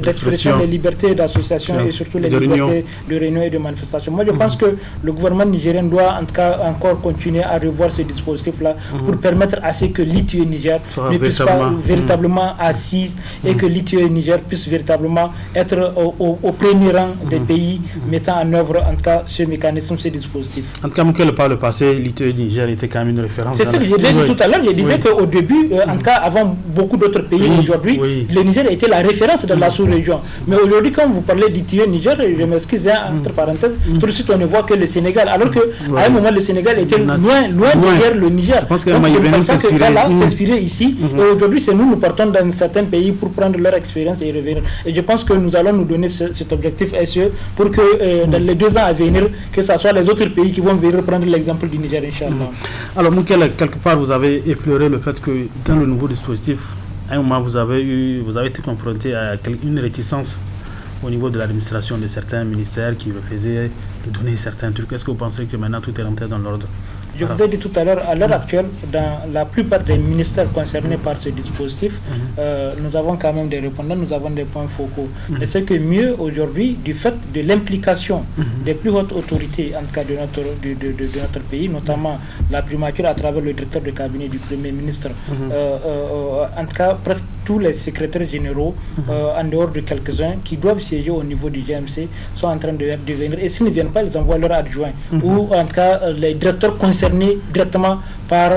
d'expression, les libertés d'association et surtout les libertés de réunion et de manifestation. Moi, je pense que le gouvernement nigérien doit en tout cas encore continuer à revoir ce dispositif-là pour permettre à ce que l'ITIE Niger ne puisse pas véritablement assis et que l'ITIE Niger puisse véritablement être au premier rang des pays mettant en œuvre en tout cas ce mécanisme, ce dispositif. En tout cas, par le passé, l'ITIE Niger était quand même une référence. C'est ça que je l'ai dit tout à l'heure. Je disais qu'au début, en tout cas, avant beaucoup d'autres pays aujourd'hui, le Niger était la référence de la sous-région. Mais aujourd'hui, quand vous parlez d'ITIE Niger, je m'excuse, entre parenthèses, tout de suite on ne voit que le Sénégal, alors qu'à un moment, le Sénégal était loin derrière le Niger. Donc, je pense que s'inspirer ici, et aujourd'hui, c'est nous partons dans certains pays pour prendre leur expérience et revenir. Et je pense que nous allons nous donner cet objectif SE pour que dans les 2 ans à venir, que ce soit les autres pays qui vont venir prendre l'exemple du Niger, Inch'Allah. Alors, Moukel, quelque part, vous avez effleuré le fait que dans le nouveau dispositif, à un moment, vous avez été confronté à une réticence au niveau de l'administration de certains ministères qui refusaient de donner certains trucs. Est-ce que vous pensez que maintenant tout est rentré dans l'ordre? Je vous ai dit tout à l'heure, à l'heure actuelle, dans la plupart des ministères concernés par ce dispositif, nous avons quand même des répondants, nous avons des points focaux. Et c'est que mieux aujourd'hui, du fait de l'implication des plus hautes autorités, en tout cas de notre pays, notamment la primature à travers le directeur de cabinet du Premier ministre, en tout cas presque tous les secrétaires généraux, en dehors de quelques-uns qui doivent siéger au niveau du GMC, sont en train de venir. Et s'ils ne viennent pas, ils envoient leurs adjoints. Ou en tout cas, les directeurs concernés directement par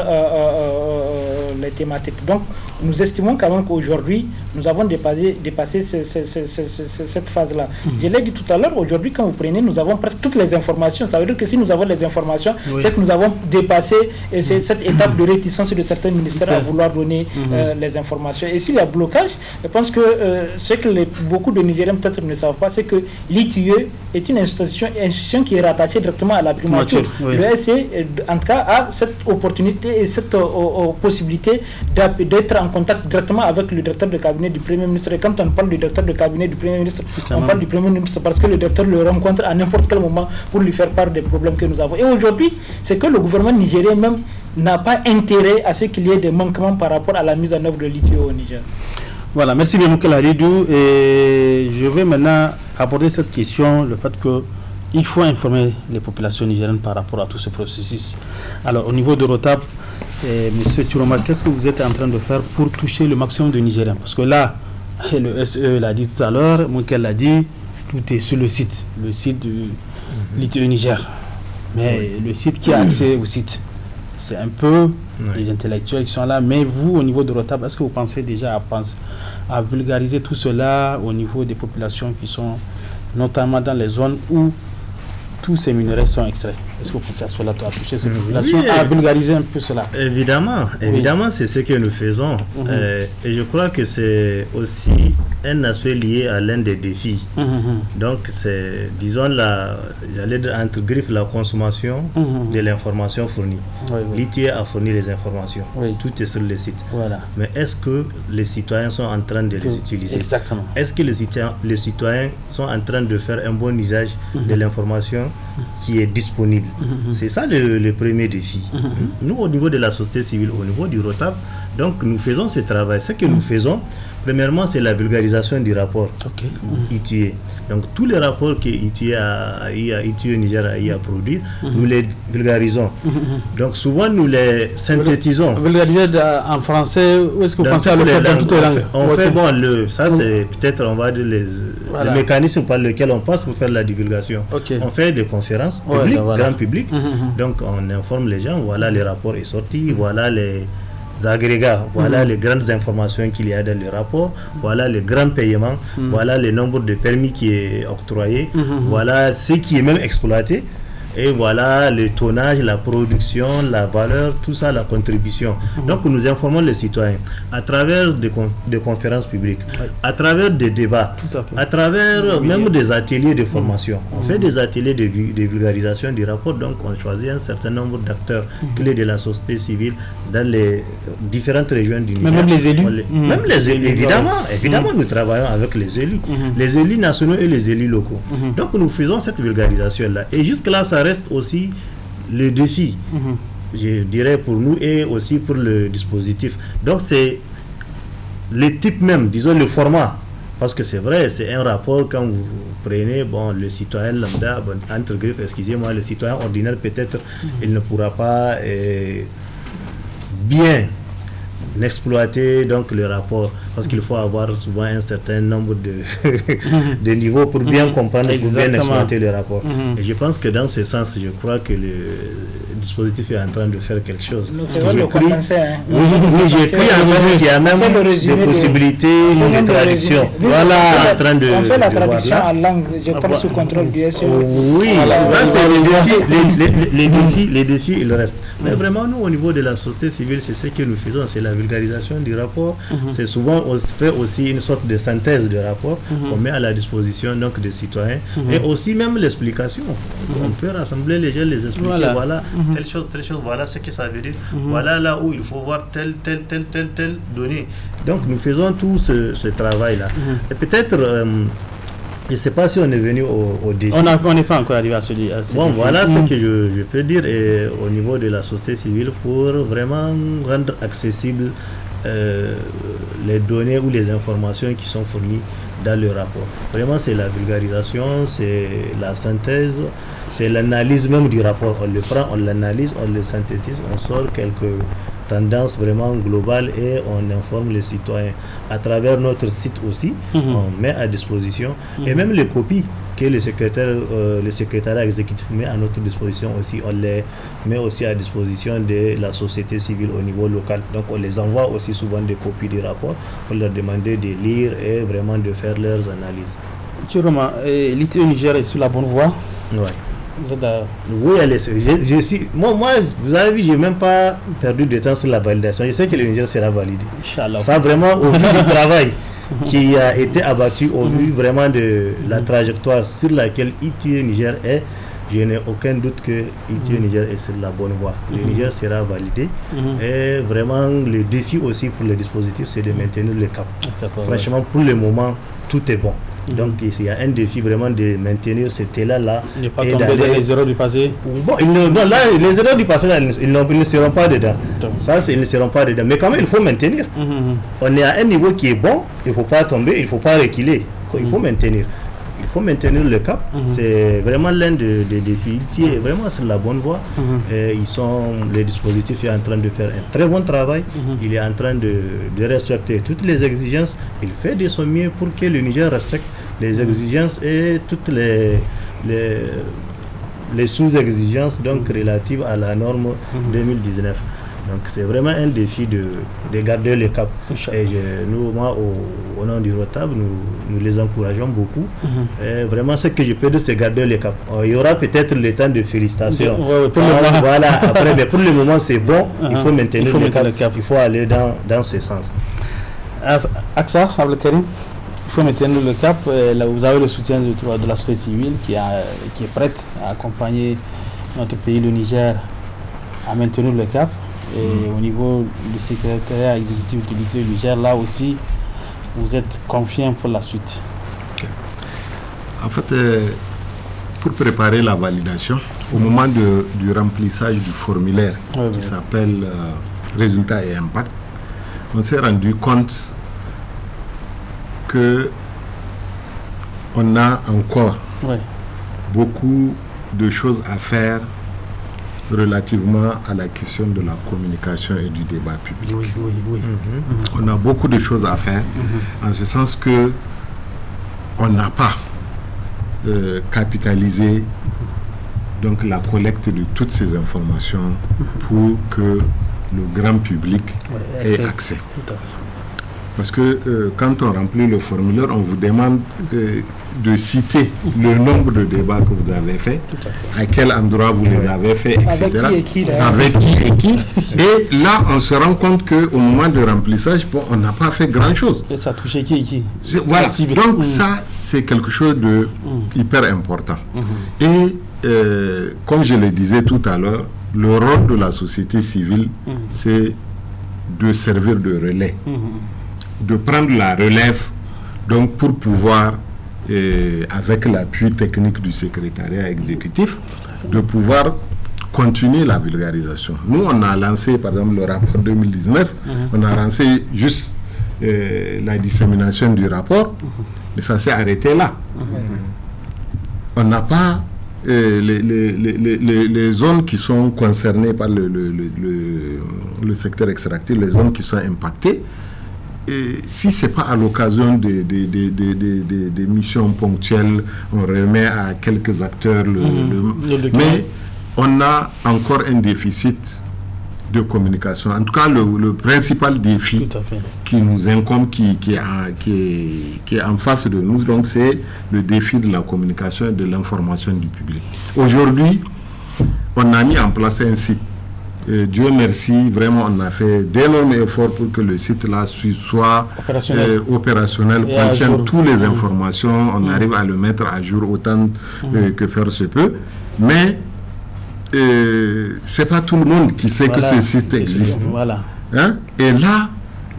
les thématiques. Donc, nous estimons quand même qu'aujourd'hui, nous avons dépassé cette phase-là. Je l'ai dit tout à l'heure, aujourd'hui, quand vous prenez, nous avons presque toutes les informations. Ça veut dire que si nous avons les informations, c'est que nous avons dépassé cette étape de réticence de certains ministères à vouloir donner les informations. Et s'il y a blocage, je pense que ce que beaucoup de Nigériens peut-être ne savent pas, c'est que l'ITIE est une institution qui est rattachée directement à la primature. Le SC, en tout cas, a cette opportunité et cette possibilité d'être en contact directement avec le directeur de cabinet du Premier ministre. Et quand on parle du directeur de cabinet du Premier ministre, on parle du Premier ministre parce que le directeur le rencontre à n'importe quel moment pour lui faire part des problèmes que nous avons. Et aujourd'hui, c'est que le gouvernement nigérien même n'a pas intérêt à ce qu'il y ait des manquements par rapport à la mise en œuvre de l'ITIE au Niger. Voilà, merci bien Moukel Haridou. Et je vais maintenant aborder cette question, le fait qu'il faut informer les populations nigériennes par rapport à tout ce processus. Alors, au niveau de ROTAP, M. Chiroma, qu'est-ce que vous êtes en train de faire pour toucher le maximum de Nigériens? Parce que là, le SE l'a dit tout à l'heure, Moukel l'a dit, tout est sur le site du l'ITIE Niger. Mais le site qui a accès au site, c'est un peu les intellectuels qui sont là. Mais vous, au niveau de ROTAP, est-ce que vous pensez déjà à vulgariser tout cela au niveau des populations qui sont notamment dans les zones où tous ces minerais sont extraits? Est-ce que vous pensez à cela, à toucher ces populations, à vulgariser un peu cela? Évidemment, c'est ce que nous faisons. Et je crois que c'est aussi un aspect lié à l'un des défis. Donc, c'est, disons, j'allais dire entre griffes, la consommation de l'information fournie. L'ITIE a fourni les informations. Tout est sur le site. Mais est-ce que les citoyens sont en train de les utiliser? Exactement. Est-ce que les citoyens sont en train de faire un bon usage de l'information qui est disponible. C'est ça le premier défi. Nous, au niveau de la société civile, au niveau du ROTAP, donc nous faisons ce travail. Ce que nous faisons, premièrement, c'est la vulgarisation du rapport ITIE. Donc tous les rapports que ITIE Niger a produits, nous les vulgarisons. Donc souvent nous les synthétisons. Vulgariser en français, où est-ce que vous pensez à le faire dans toutes les langues? On fait, bon, ça c'est peut-être, on va dire, le mécanisme par lequel on passe pour faire la divulgation. On fait des conférences publiques, grand public. Donc on informe les gens, voilà, les rapports est sorti, voilà les agrégats, voilà les grandes informations qu'il y a dans le rapport, voilà les grands paiements, voilà le nombre de permis qui est octroyé, voilà ce qui est même exploité, et voilà le tonnage, la production, la valeur, tout ça, la contribution. Donc nous informons les citoyens à travers des conférences publiques, à travers des débats, à travers même des ateliers de formation. On fait des ateliers de vulgarisation du rapport, donc on choisit un certain nombre d'acteurs clés de la société civile dans les différentes régions du Niger. Même les élus. Même les élus, évidemment nous travaillons avec les élus nationaux et les élus locaux. Donc nous faisons cette vulgarisation-là. Et jusque-là, ça reste aussi le défi, je dirais, pour nous et aussi pour le dispositif. Donc c'est le type même, disons le format, parce que c'est vrai, c'est un rapport. Quand vous prenez, bon, le citoyen lambda, bon, entre griffes, excusez-moi, le citoyen ordinaire, peut-être il ne pourra pas bien exploiter donc le rapport, parce qu'il faut avoir souvent un certain nombre de niveaux pour bien comprendre, pour bien exploiter le rapport. Et je pense que dans ce sens, je crois que le dispositif est en train de faire quelque chose. J'ai cru en qu'il y a même des possibilités de traduction. Voilà, on fait la traduction en langue, je parle sous contrôle du SE. Oui, ça c'est les défis, il reste. Mais vraiment, nous, au niveau de la société civile, c'est ce que nous faisons, c'est la vulgarisation du rapport. C'est souvent, on fait aussi une sorte de synthèse de rapport qu'on met à la disposition donc des citoyens, et aussi même l'explication. On peut rassembler les gens, les expliquer, voilà, telle chose, voilà ce que ça veut dire, voilà là où il faut voir telle donnée. Donc nous faisons tout ce travail-là. Et peut-être, je ne sais pas si on est venu au défi. On n'est pas encore arrivé à ce défi. Bon, voilà ce que je peux dire au niveau de la société civile pour vraiment rendre accessible les données ou les informations qui sont fournies dans le rapport. Vraiment, c'est la vulgarisation, c'est la synthèse, c'est l'analyse même du rapport. On le prend, on l'analyse, on le synthétise, on sort quelques tendances vraiment globales et on informe les citoyens. À travers notre site aussi, on met à disposition, et même les copies que le secrétariat exécutif met à notre disposition aussi, on les met aussi à disposition de la société civile au niveau local. Donc on les envoie aussi souvent des copies du rapport pour leur demander de lire et vraiment de faire leurs analyses. M. Roma, l'ITIE Niger est sur la bonne voie. Oui, elle est. Moi, vous avez vu, je n'ai même pas perdu de temps sur la validation. Je sais que le Niger sera validé. Inch'Allah. Ça, vraiment, au vu du travail qui a été abattu, au vu vraiment de la trajectoire sur laquelle ITIE Niger est, je n'ai aucun doute que ITIE Niger est sur la bonne voie. Le Niger sera validé. Et vraiment, le défi aussi pour le dispositif, c'est de maintenir le cap. Franchement, pour le moment, tout est bon. Donc il y a un défi vraiment de maintenir cet élan-là. Ne pas tomber dans les erreurs du passé. Bon, là, les erreurs du passé, là, ils ne seront pas dedans. Ça, ils ne seront pas dedans. Mais quand même, il faut maintenir. On est à un niveau qui est bon, il ne faut pas tomber, il ne faut pas reculer. Il faut maintenir. Il faut maintenir le cap. C'est vraiment l'un des défis qui est vraiment sur la bonne voie. Et le dispositif est en train de faire un très bon travail. Il est en train de respecter toutes les exigences. Il fait de son mieux pour que le Niger respecte les exigences et toutes les sous-exigences donc relatives à la norme 2019. Donc c'est vraiment un défi de garder le cap. Et nous, moi, au nom du ROTAP, nous les encourageons beaucoup. Et vraiment, ce que je peux dire, c'est garder le cap. Il y aura peut-être le temps de félicitations. Voilà, après, mais pour le moment, c'est bon. Il faut maintenir le cap. Il faut aller dans ce sens. Aksa, Abdelkarim, il faut maintenir le cap. Là, vous avez le soutien de la société civile qui est prête à accompagner notre pays, le Niger, à maintenir le cap. Et au niveau du secrétariat exécutif de l'ITIE Niger, là aussi, vous êtes confiant pour la suite. En fait, pour préparer la validation, au moment du remplissage du formulaire qui s'appelle résultats et impact, on s'est rendu compte que on a encore beaucoup de choses à faire relativement à la question de la communication et du débat public. On a beaucoup de choses à faire, en ce sens que on n'a pas capitalisé donc la collecte de toutes ces informations pour que le grand public ait accès. Parce que quand on remplit le formulaire, on vous demande de citer le nombre de débats que vous avez faits, à quel endroit vous les avez faits, etc. Avec qui et qui. Et là, on se rend compte qu'au moment de remplissage, bon, on n'a pas fait grand-chose. Et ça touchait qui et qui. Voilà. Donc ça, c'est quelque chose de hyper important. Et comme je le disais tout à l'heure, le rôle de la société civile, c'est de servir de relais. De prendre la relève donc pour pouvoir, avec l'appui technique du secrétariat exécutif, de pouvoir continuer la vulgarisation. Nous, on a lancé, par exemple, le rapport 2019, on a lancé juste la dissémination du rapport, mais ça s'est arrêté là. On n'a pas les zones qui sont concernées par le secteur extractif, les zones qui sont impactées. Et si ce n'est pas à l'occasion des missions ponctuelles, on remet à quelques acteurs mais on a encore un déficit de communication. En tout cas, le principal défi qui nous incombe, qui est en face de nous, donc c'est le défi de la communication et de l'information du public. Aujourd'hui, on a mis en place un site. Dieu merci, vraiment on a fait d'énormes efforts pour que le site là soit opérationnel, contienne toutes les informations, on arrive à le mettre à jour autant que faire se peut, mais c'est pas tout le monde qui sait que ce site existe. Hein? Et là,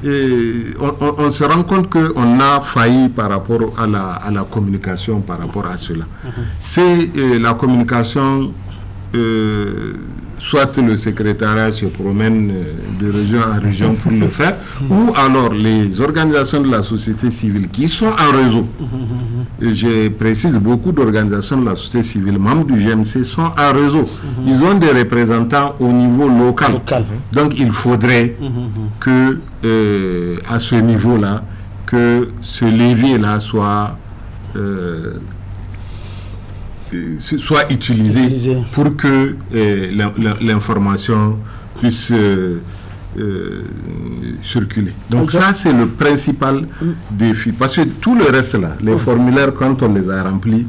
on se rend compte qu'on a failli par rapport à la communication, par rapport à cela. C'est la communication... soit le secrétariat se promène de région en région pour le faire, ou alors les organisations de la société civile qui sont en réseau. Et je précise, beaucoup d'organisations de la société civile, membres du GMC, sont en réseau. Ils ont des représentants au niveau local. Donc il faudrait que, à ce niveau-là, que ce levier-là soit utilisé pour que l'information puisse circuler. Donc ça, c'est le principal défi. Parce que tout le reste là, les formulaires, quand on les a remplis,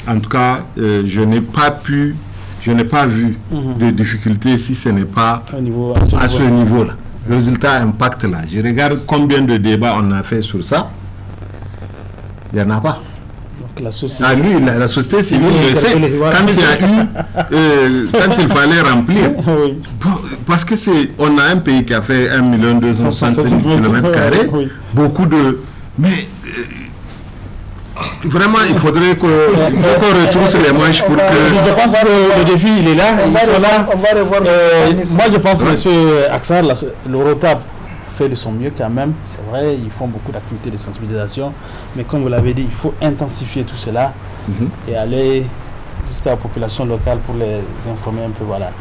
en tout cas, je n'ai pas vu de difficulté si ce n'est pas à ce niveau-là. Résultat, impact là. Je regarde combien de débats on a fait sur ça. Il n'y en a pas. La société civile le sait. Quand il y a eu, quand il fallait remplir, parce que on a un pays qui a fait 1 260 000 km², beaucoup de... Mais vraiment, il faudrait qu'on retrousse les manches pour que... Je pense que le défi, il est là. Moi, je pense que M. Aksar, l'Eurotab, fait de son mieux quand même. C'est vrai, ils font beaucoup d'activités de sensibilisation, mais comme vous l'avez dit, il faut intensifier tout cela et aller jusqu'à la population locale pour les informer un peu. Voilà.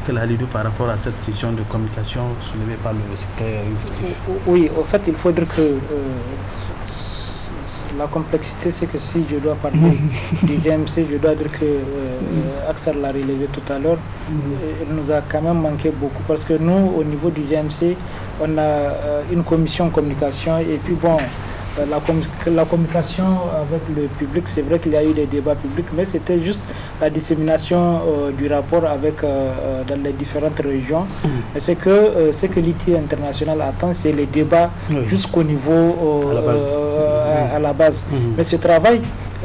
Quel Halidou par rapport à cette question de communication soulevée par le secrétaire exécutif? Oui, en fait, il faudrait que la complexité, c'est que si je dois parler du GMC, je dois dire que Aksar l'a relevé tout à l'heure, il nous a quand même manqué beaucoup parce que nous, au niveau du GMC, on a une commission communication et puis bon, la communication avec le public, c'est vrai qu'il y a eu des débats publics, mais c'était juste la dissémination du rapport avec dans les différentes régions. Ce que l'IT international attend, c'est les débats jusqu'au niveau à la base. Mais ce travail,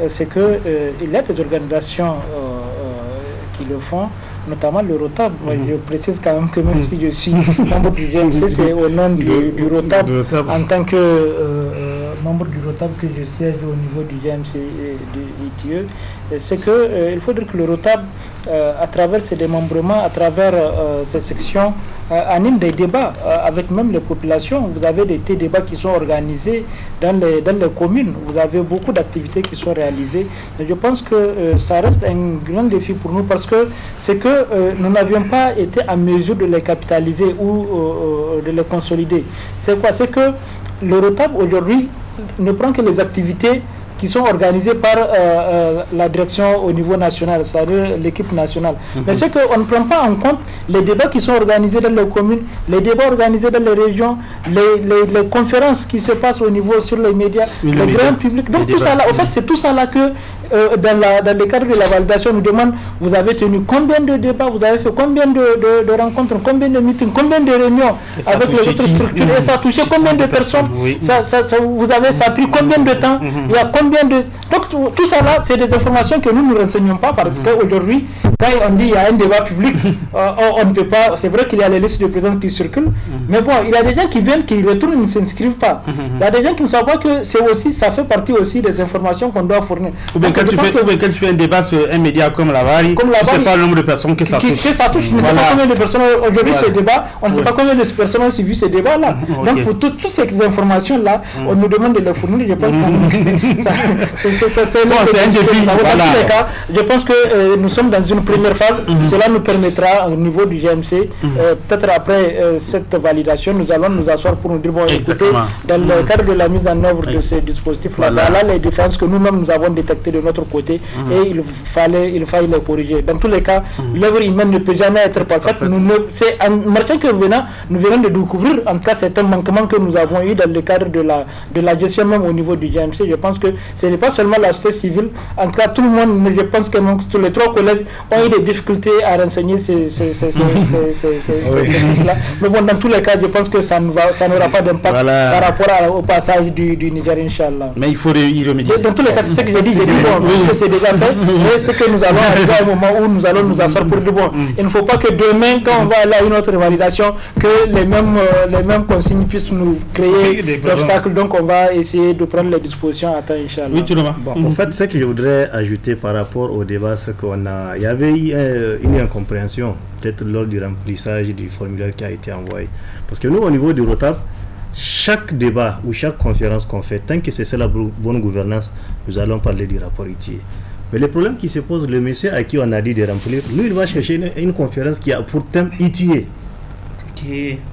c'est que il y a des organisations qui le font, notamment le ROTAB. Je précise quand même que même si je suis membre du GMC, c'est au nom du ROTAB en tant que membre du ROTAB, que je siège au niveau du GMC et du ITE, c'est qu'il faut dire que le ROTAB, à travers ses démembrements, à travers ses sections, anime des débats avec même les populations. Vous avez des débats qui sont organisés dans les communes. Vous avez beaucoup d'activités qui sont réalisées. Et je pense que ça reste un grand défi pour nous parce que c'est que nous n'avions pas été en mesure de les capitaliser ou de les consolider. C'est quoi? C'est que le ROTAB aujourd'hui ne prend que les activités qui sont organisées par la direction au niveau national, c'est-à-dire l'équipe nationale. Mais c'est qu'on ne prend pas en compte les débats qui sont organisés dans les communes, les débats organisés dans les régions, les conférences qui se passent au niveau sur les médias, le grand public. Donc tout ça là, en fait, c'est tout ça là que dans le cadre de la validation, nous demande, vous avez tenu combien de débats, vous avez fait combien de rencontres, combien de meetings, combien de réunions avec les autres structures, et ça a touché combien de personnes, ça a pris combien de temps, il y a combien de... Donc tout ça là, c'est des informations que nous ne renseignons pas parce qu'aujourd'hui, quand on dit qu'il y a un débat public, on ne peut pas, c'est vrai qu'il y a les listes de présence qui circulent, mais bon, il y a des gens qui viennent, qui retournent, ils ne s'inscrivent pas. Il y a des gens qui ne savent pas que c'est aussi, ça fait partie aussi des informations qu'on doit fournir. Quand tu fais un débat sur un média comme la VARI, tu ne sais pas le nombre de personnes que ça touche. On ne sait pas combien de personnes aujourd'hui ce débat, on ne sait pas combien de personnes ont suivi ce débat-là. Donc pour toutes ces informations-là, on nous demande de les fournir. Je pense que c'est un défi. Dans tous les cas, je pense que nous sommes dans une première phase. Cela nous permettra au niveau du GMC, peut-être après cette validation, nous allons nous asseoir pour nous dire, bon, écoutez, dans le cadre de la mise en œuvre de ce dispositif-là, voilà les différences que nous-mêmes nous avons détectées de notre côté et il faille les corriger. Dans tous les cas, l'œuvre humaine ne peut jamais être parfaite. C'est en marchant que nous venons de découvrir en tout cas certains manquements que nous avons eu dans le cadre de la gestion même au niveau du GMC. Je pense que ce n'est pas seulement la société civile, en tout cas tout le monde, mais je pense que tous les trois collèges ont eu des difficultés à renseigner ces choses-là. Mais bon, dans tous les cas, je pense que ça n'aura pas d'impact par rapport au passage du Niger, Inch'Allah. Mais il faut y remédier. Dans tous les cas, c'est ce que j'ai dit. J'ai dit, bon, c'est déjà fait, mais c'est que nous allons arriver à un moment où nous allons nous asseoir pour dire, bon, il ne faut pas que demain, quand on va aller à une autre validation, que les mêmes consignes puissent nous créer d'obstacles. Donc on va essayer de prendre les dispositions à temps, Inch'Allah. Oui, en fait, ce que je voudrais ajouter par rapport au débat, c'est il y avait une incompréhension, peut-être lors du remplissage du formulaire qui a été envoyé. Parce que nous, au niveau du ROTAB, chaque débat ou chaque conférence qu'on fait, tant que c'est la bonne gouvernance, nous allons parler du rapport ITIE. Mais le problème qui se pose, le monsieur à qui on a dit de remplir, lui, il va chercher une conférence qui a pour thème ITIE.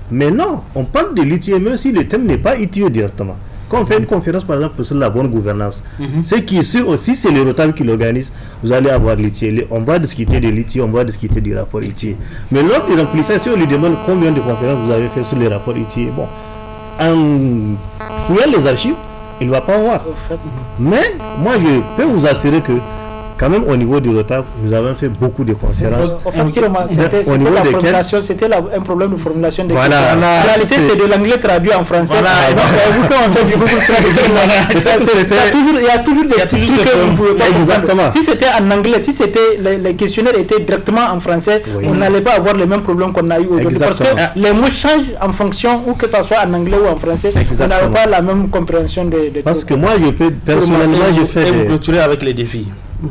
Mais non, on parle de l'ITIE, même si le thème n'est pas ITIE directement. Quand on fait une conférence, par exemple, sur la bonne gouvernance, ce qui est sûr aussi, c'est le ROTAB qui l'organise. Vous allez avoir l'ITIE. On va discuter de l'ITIE, on va discuter du rapport ITIE. Mais lors du remplissage, si on lui demande combien de conférences vous avez fait sur le rapport ITIE, bon, en fouillant les archives, il ne va pas voir. Mais moi, je peux vous assurer que, quand même, au niveau du ROTAB, nous avons fait beaucoup de conférences. En fait, c'était un problème de formulation des questions. En réalité, c'est de l'anglais traduit en français. Donc, quand on fait du Google Translate, il y a toujours des trucs que vous ne pouvez pas comprendre. Si c'était en anglais, si les questionnaires étaient directement en français, on n'allait pas avoir les mêmes problèmes qu'on a eu aujourd'hui. Parce que les mots changent en fonction, ou que ce soit en anglais ou en français, on n'avait pas la même compréhension des trucs. Parce que moi, je peux personnellement, je fais... Et vous clôturez avec les défis.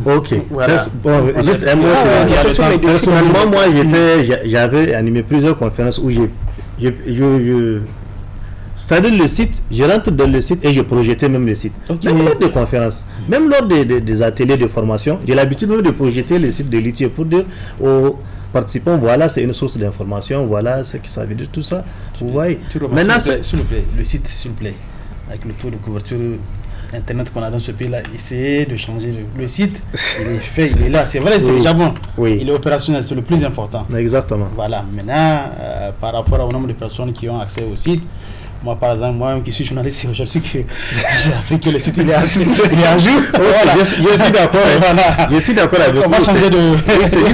Ok. Voilà. Personnellement, moi, j'avais animé plusieurs conférences où c'est-à-dire le site, je rentre dans le site et je projetais même le site. Même lors des conférences, même lors des ateliers de formation, j'ai l'habitude de projeter le site de l'ITIE pour dire aux participants, voilà, c'est une source d'information, voilà ce que ça veut dire, tout ça. Vous voyez. Maintenant, s'il vous plaît, le site, s'il vous plaît, avec le taux de couverture Internet qu'on a dans ce pays-là, essayez de changer le site. Il est fait, il est là, c'est vrai, c'est déjà bon. Il est opérationnel, c'est le plus important. Exactement. Voilà, maintenant, par rapport au nombre de personnes qui ont accès au site, moi, par exemple, moi-même qui suis journaliste, aujourd'hui que j'ai appris que le site il est à jour. Voilà. Je suis d'accord. Voilà. Je suis d'accord avec vous. On va changer de...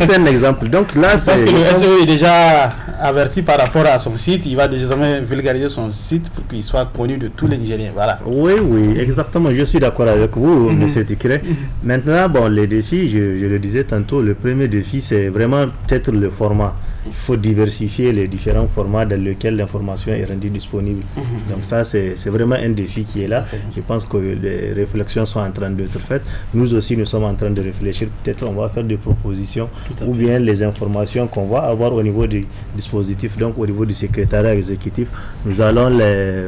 c'est un exemple. Donc là, parce que le SEO est déjà averti par rapport à son site. Il va désormais vulgariser son site pour qu'il soit connu de tous les Nigériens. Voilà. Oui, exactement. Je suis d'accord avec vous, M. Tikere. Maintenant, bon, les défis, je le disais tantôt, le premier défi, c'est vraiment peut-être le format. il faut diversifier les différents formats dans lesquels l'information est rendue disponible. Donc ça, c'est vraiment un défi qui est là. Je pense que les réflexions sont en train d'être faites. Nous aussi, nous sommes en train de réfléchir. Peut-être on va faire des propositions ou bien les informations qu'on va avoir au niveau du dispositif, donc au niveau du secrétariat exécutif, nous allons les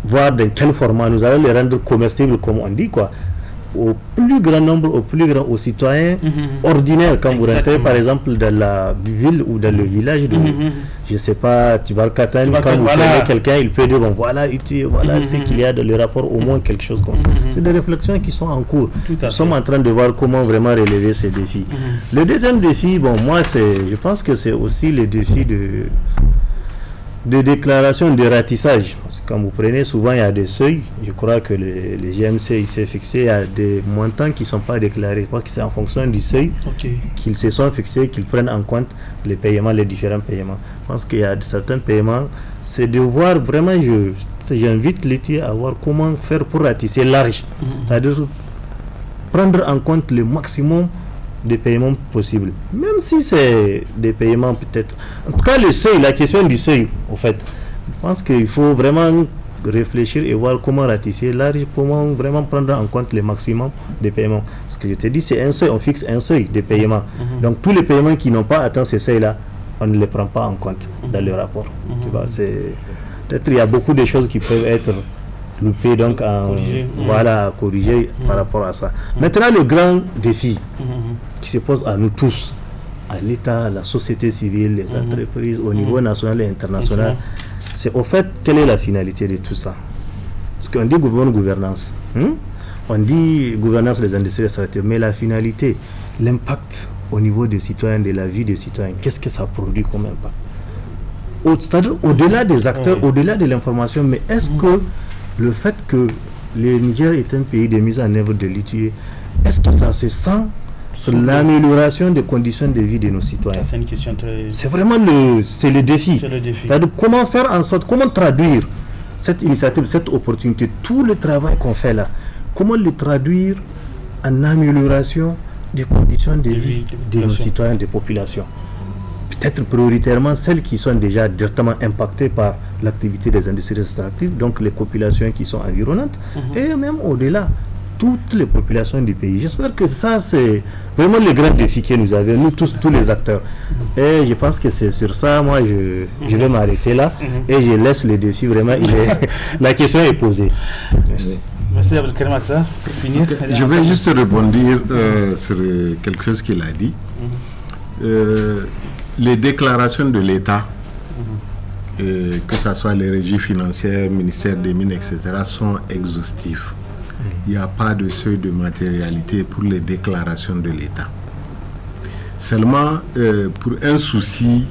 voir dans quel format, nous allons les rendre comestibles, comme on dit, quoi, au plus grand nombre, aux citoyens ordinaires. Quand vous rentrez par exemple dans la ville ou dans le village de, je sais pas, Tibarkatan, quand vous prenez quelqu'un, il peut dire, bon voilà, voilà ce qu'il y a dans le rapport, au moins quelque chose comme ça. C'est des réflexions qui sont en cours. Nous sommes en train de voir comment vraiment relever ces défis. Le deuxième défi, bon, moi, je pense que c'est aussi le défi de déclaration de ratissage. Parce que quand vous prenez, souvent il y a des seuils. Je crois que les GMC, il s'est fixé, il y a des montants qui ne sont pas déclarés. Je crois que c'est en fonction du seuil qu'ils se sont fixés, qu'ils prennent en compte les paiements, les différents paiements. Je pense qu'il y a certains paiements, c'est de voir vraiment, j'invite l'étudiant à voir comment faire pour ratisser large. C'est-à-dire prendre en compte le maximum des paiements possibles, même si c'est des paiements peut-être, en tout cas le seuil, la question du seuil, en fait, je pense qu'il faut vraiment réfléchir et voir comment ratisser large, comment vraiment prendre en compte le maximum des paiements, parce que je te dis, c'est un seuil, on fixe un seuil de paiements, donc tous les paiements qui n'ont pas atteint ce seuil là, on ne les prend pas en compte dans le rapport. Tu vois, c'est peut-être il y a beaucoup de choses qui peuvent être loupées, donc voilà, corriger par rapport à ça. Maintenant, le grand défi qui se pose à nous tous, à l'État, à la société civile, les entreprises au niveau national et international, c'est au fait quelle est la finalité de tout ça. Parce qu'on dit bonne gouvernance, on dit gouvernance des industries extractives, mais la finalité, l'impact au niveau des citoyens, de la vie des citoyens, qu'est-ce que ça produit comme impact? C'est-à-dire au-delà des acteurs, au-delà de l'information, mais est-ce que le fait que le Niger est un pays de mise en œuvre de l'ITIE, est-ce que ça se sent sur l'amélioration des conditions de vie de nos citoyens? C'est une question très... C'est vraiment le défi. C'est-à-dire comment faire en sorte, comment traduire cette initiative, cette opportunité, tout le travail qu'on fait là, comment le traduire en amélioration des conditions de vie de nos citoyens, des populations. Peut-être prioritairement celles qui sont déjà directement impactées par l'activité des industries extractives, donc les populations qui sont environnantes, et même au-delà, toutes les populations du pays. J'espère que ça, c'est vraiment le grand défi que nous avons, nous tous les acteurs. Et je pense que c'est sur ça, moi, je vais m'arrêter là, et je laisse le défi vraiment, la question est posée. Merci. Merci Abdelkarim Aksar. Pour finir, je vais juste rebondir sur quelque chose qu'il a dit. Les déclarations de l'État, que ce soit les régies financières, ministère des Mines, etc., sont exhaustives. Il n'y a pas de seuil de matérialité pour les déclarations de l'État. Seulement, pour un souci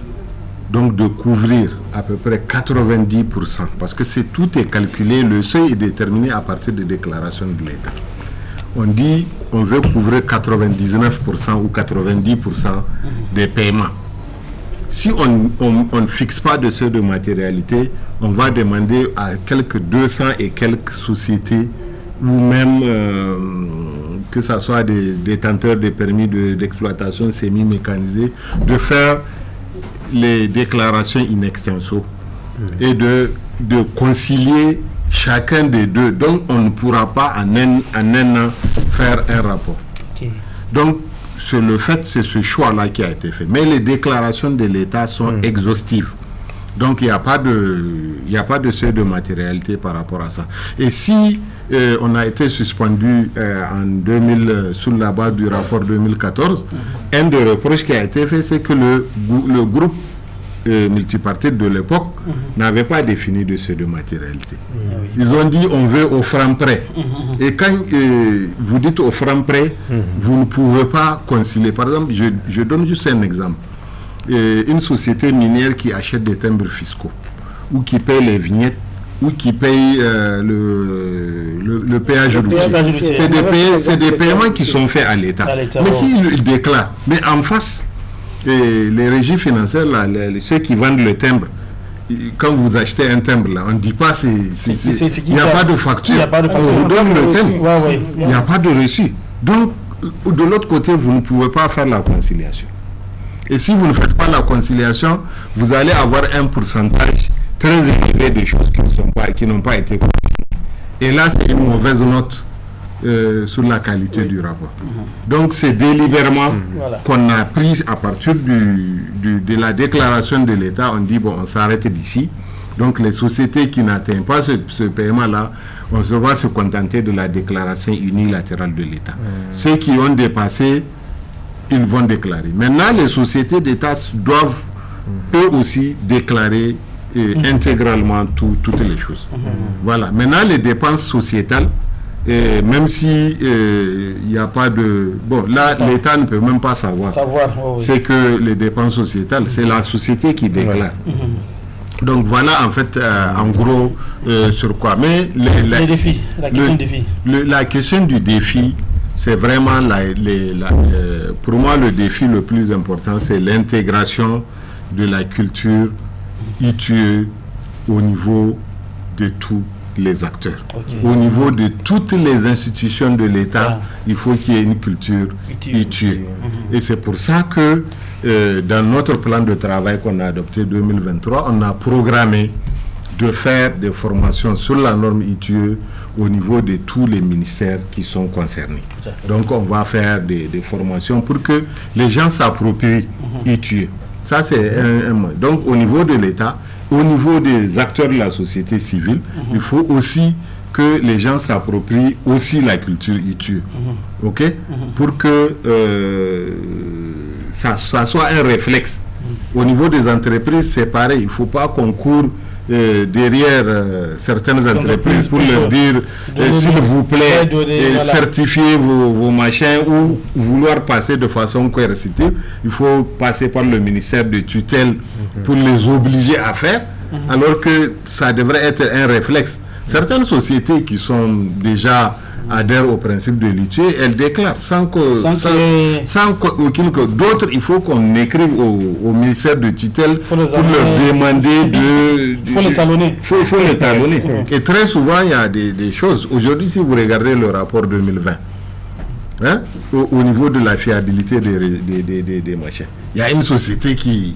donc de couvrir à peu près 90%, parce que tout est calculé, le seuil est déterminé à partir des déclarations de l'État. On dit on veut couvrir 99% ou 90% des paiements. Si on ne fixe pas de seuil de matérialité, on va demander à quelques 200 et quelques sociétés, ou même que ce soit des détenteurs de permis d'exploitation semi-mécanisés, de faire les déclarations in extenso et de concilier chacun des deux. Donc on ne pourra pas en un an faire un rapport. Donc c'est ce choix-là qui a été fait. Mais les déclarations de l'État sont exhaustives. Donc il n'y a pas de seuil de matérialité par rapport à ça. Et si on a été suspendu en 2000 sous la base du rapport 2014, un des reproches qui a été fait, c'est que le groupe multipartite de l'époque n'avait pas défini de seuil de matérialité. Ils ont dit on veut au franc près. Et quand vous dites au franc près, vous ne pouvez pas concilier. Par exemple, je donne juste un exemple. Une société minière qui achète des timbres fiscaux ou qui paye les vignettes ou qui paye le péage routier. C'est des paiements qui sont faits à l'État. Mais s'ils déclarent, mais en face, les régies financières, là, ceux qui vendent le timbre, quand vous achetez un timbre, là, on ne dit pas, il n'y a pas de facture. On vous donne le timbre. Il n'y a pas de reçu. Donc, de l'autre côté, vous ne pouvez pas faire la conciliation. Et si vous ne faites pas la conciliation, vous allez avoir un pourcentage très élevé de choses qui n'ont pas été conciliées. Et là, c'est une mauvaise note sur la qualité du rapport. Donc c'est délibérément qu'on a pris à partir de la déclaration de l'État, on dit bon, on s'arrête d'ici. Donc les sociétés qui n'atteignent pas ce paiement-là, on va se contenter de la déclaration unilatérale de l'État. Ceux qui ont dépassé, ils vont déclarer. Maintenant, les sociétés d'État doivent eux aussi déclarer intégralement toutes les choses. Voilà. Maintenant, les dépenses sociétales, même si il n'y a pas de... Bon, là, l'État ne peut même pas savoir. C'est que les dépenses sociétales, c'est la société qui déclare. Donc voilà en fait en gros sur quoi. Mais les défis, la question du défi, c'est vraiment pour moi le défi le plus important, c'est l'intégration de la culture ITIE au niveau de tous les acteurs. Au niveau de toutes les institutions de l'État, il faut qu'il y ait une culture ITIE. Et c'est pour ça que dans notre plan de travail qu'on a adopté 2023, on a programmé de faire des formations sur la norme ITIE au niveau de tous les ministères qui sont concernés. Donc on va faire des formations pour que les gens s'approprient ITIE. Ça c'est donc au niveau de l'État, au niveau des acteurs de la société civile, il faut aussi que les gens s'approprient aussi la culture ITIE. Ok? Pour que ça soit un réflexe. Au niveau des entreprises, c'est pareil. Il ne faut pas qu'on court derrière certaines entreprises pour leur dire s'il vous plaît, certifiez vos machins ou vouloir passer de façon coercitive. Il faut passer par le ministère de tutelle pour les obliger à faire, alors que ça devrait être un réflexe. Certaines sociétés qui sont déjà adhèrent au principe de l'ITIE, elles déclarent sans aucune... D'autres, il faut qu'on écrive au ministère de tutelle pour leur demander de... Il faut les talonner. Il faut les talonner. Et très souvent, il y a des choses. Aujourd'hui, si vous regardez le rapport 2020, hein, au niveau de la fiabilité des machins, il y a une société qui...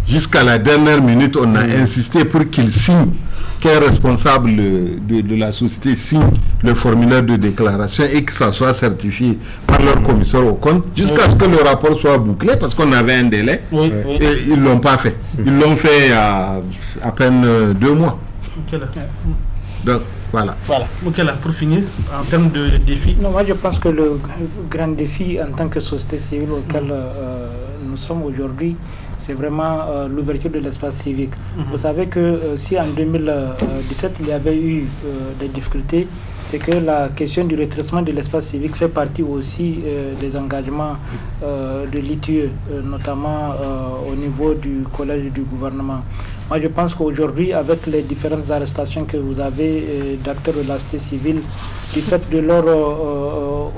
Jusqu'à la dernière minute, on a insisté pour qu'il signe, qu'un responsable de la société signe le formulaire de déclaration et que ça soit certifié par leur commissaire au compte, jusqu'à ce que le rapport soit bouclé, parce qu'on avait un délai, et ils ne l'ont pas fait. Ils l'ont fait à peine 2 mois. Donc, voilà. Pour finir, en termes de défis. Non, moi je pense que le grand défi en tant que société civile auquel nous sommes aujourd'hui, c'est vraiment l'ouverture de l'espace civique. Vous savez que si en 2017 il y avait eu des difficultés, c'est que la question du redressement de l'espace civique fait partie aussi des engagements de l'ITIE, notamment au niveau du collège du gouvernement. Moi je pense qu'aujourd'hui, avec les différentes arrestations que vous avez d'acteurs de la société civile, du fait de leur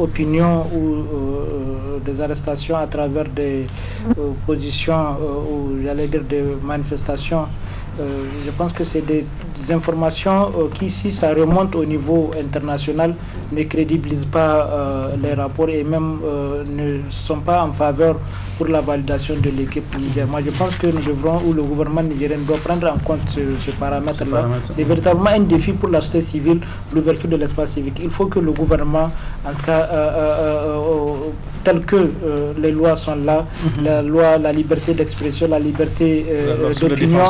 opinion ou des arrestations à travers des positions ou j'allais dire des manifestations, je pense que c'est des informations qui, si ça remonte au niveau international, ne crédibilisent pas les rapports et même ne sont pas en faveur pour la validation de l'équipe nigérienne. Moi je pense que nous devrons, ou le gouvernement nigérien doit prendre en compte ce paramètre-là. C'est véritablement un défi pour la société civile, l'ouverture de l'espace civique. Il faut que le gouvernement, en tout cas tel que les lois sont là, la loi, la liberté d'expression, la liberté d'opinion,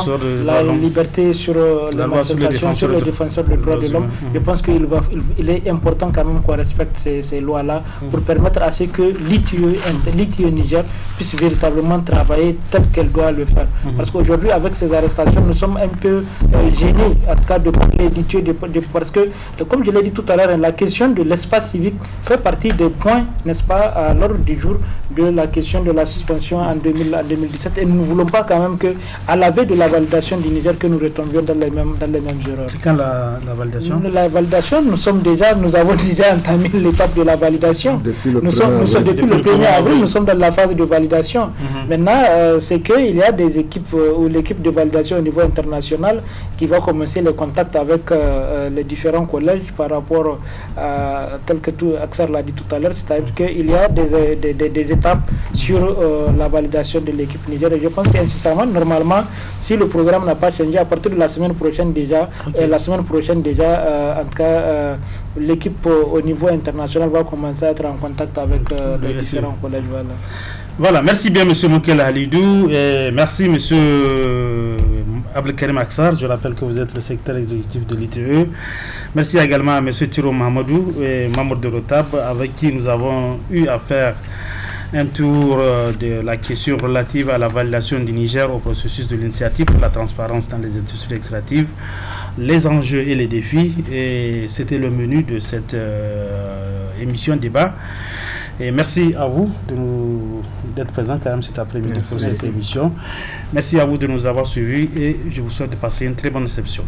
la liberté sur la manifestation, sur les défenseurs des droits de l'homme, je pense qu'il est important quand même qu'on respecte ces lois-là pour permettre à ce que l'ITIE Niger puisse véritablement travailler tel qu'elle doit le faire. Parce qu'aujourd'hui, avec ces arrestations, nous sommes un peu gênés, en tout cas, de parler d'ITIE, parce que, comme je l'ai dit tout à l'heure, la question de l'espace civique fait partie des points, n'est-ce pas, à l'ordre du jour de la question de la suspension en 2017. Et nous ne voulons pas quand même qu'à la veille de la validation du Niger, que nous retombions dans dans les mêmes erreurs. C'est quand la validation? La validation, nous avons déjà entamé l'étape de la validation. Depuis le 1er avril, nous sommes dans la phase de validation. Maintenant, c'est qu'il y a des équipes ou l'équipe de validation au niveau international qui va commencer les contacts avec les différents collèges par rapport à, tel que Aksar l'a dit tout à l'heure, c'est-à-dire qu'il y a des étapes sur la validation de l'équipe Niger. Et je pense qu'incessamment, normalement, si le programme n'a pas changé, à partir de la semaine prochaine déjà, en tout cas, l'équipe au niveau international va commencer à être en contact avec les différents collèges. Voilà, merci bien M. Moukela Halidou et merci M. Abdelkarim Aksar. Je rappelle que vous êtes le secrétaire exécutif de l'ITE. Merci également à M. Thiro Mahamadou et membre de l'OTAB avec qui nous avons eu à faire un tour de la question relative à la validation du Niger au processus de l'initiative pour la transparence dans les industries extractives, les enjeux et les défis. Et c'était le menu de cette émission débat. Et merci à vous d'être présents quand même cet après-midi pour cette émission. Merci à vous de nous avoir suivis et je vous souhaite de passer une très bonne réception.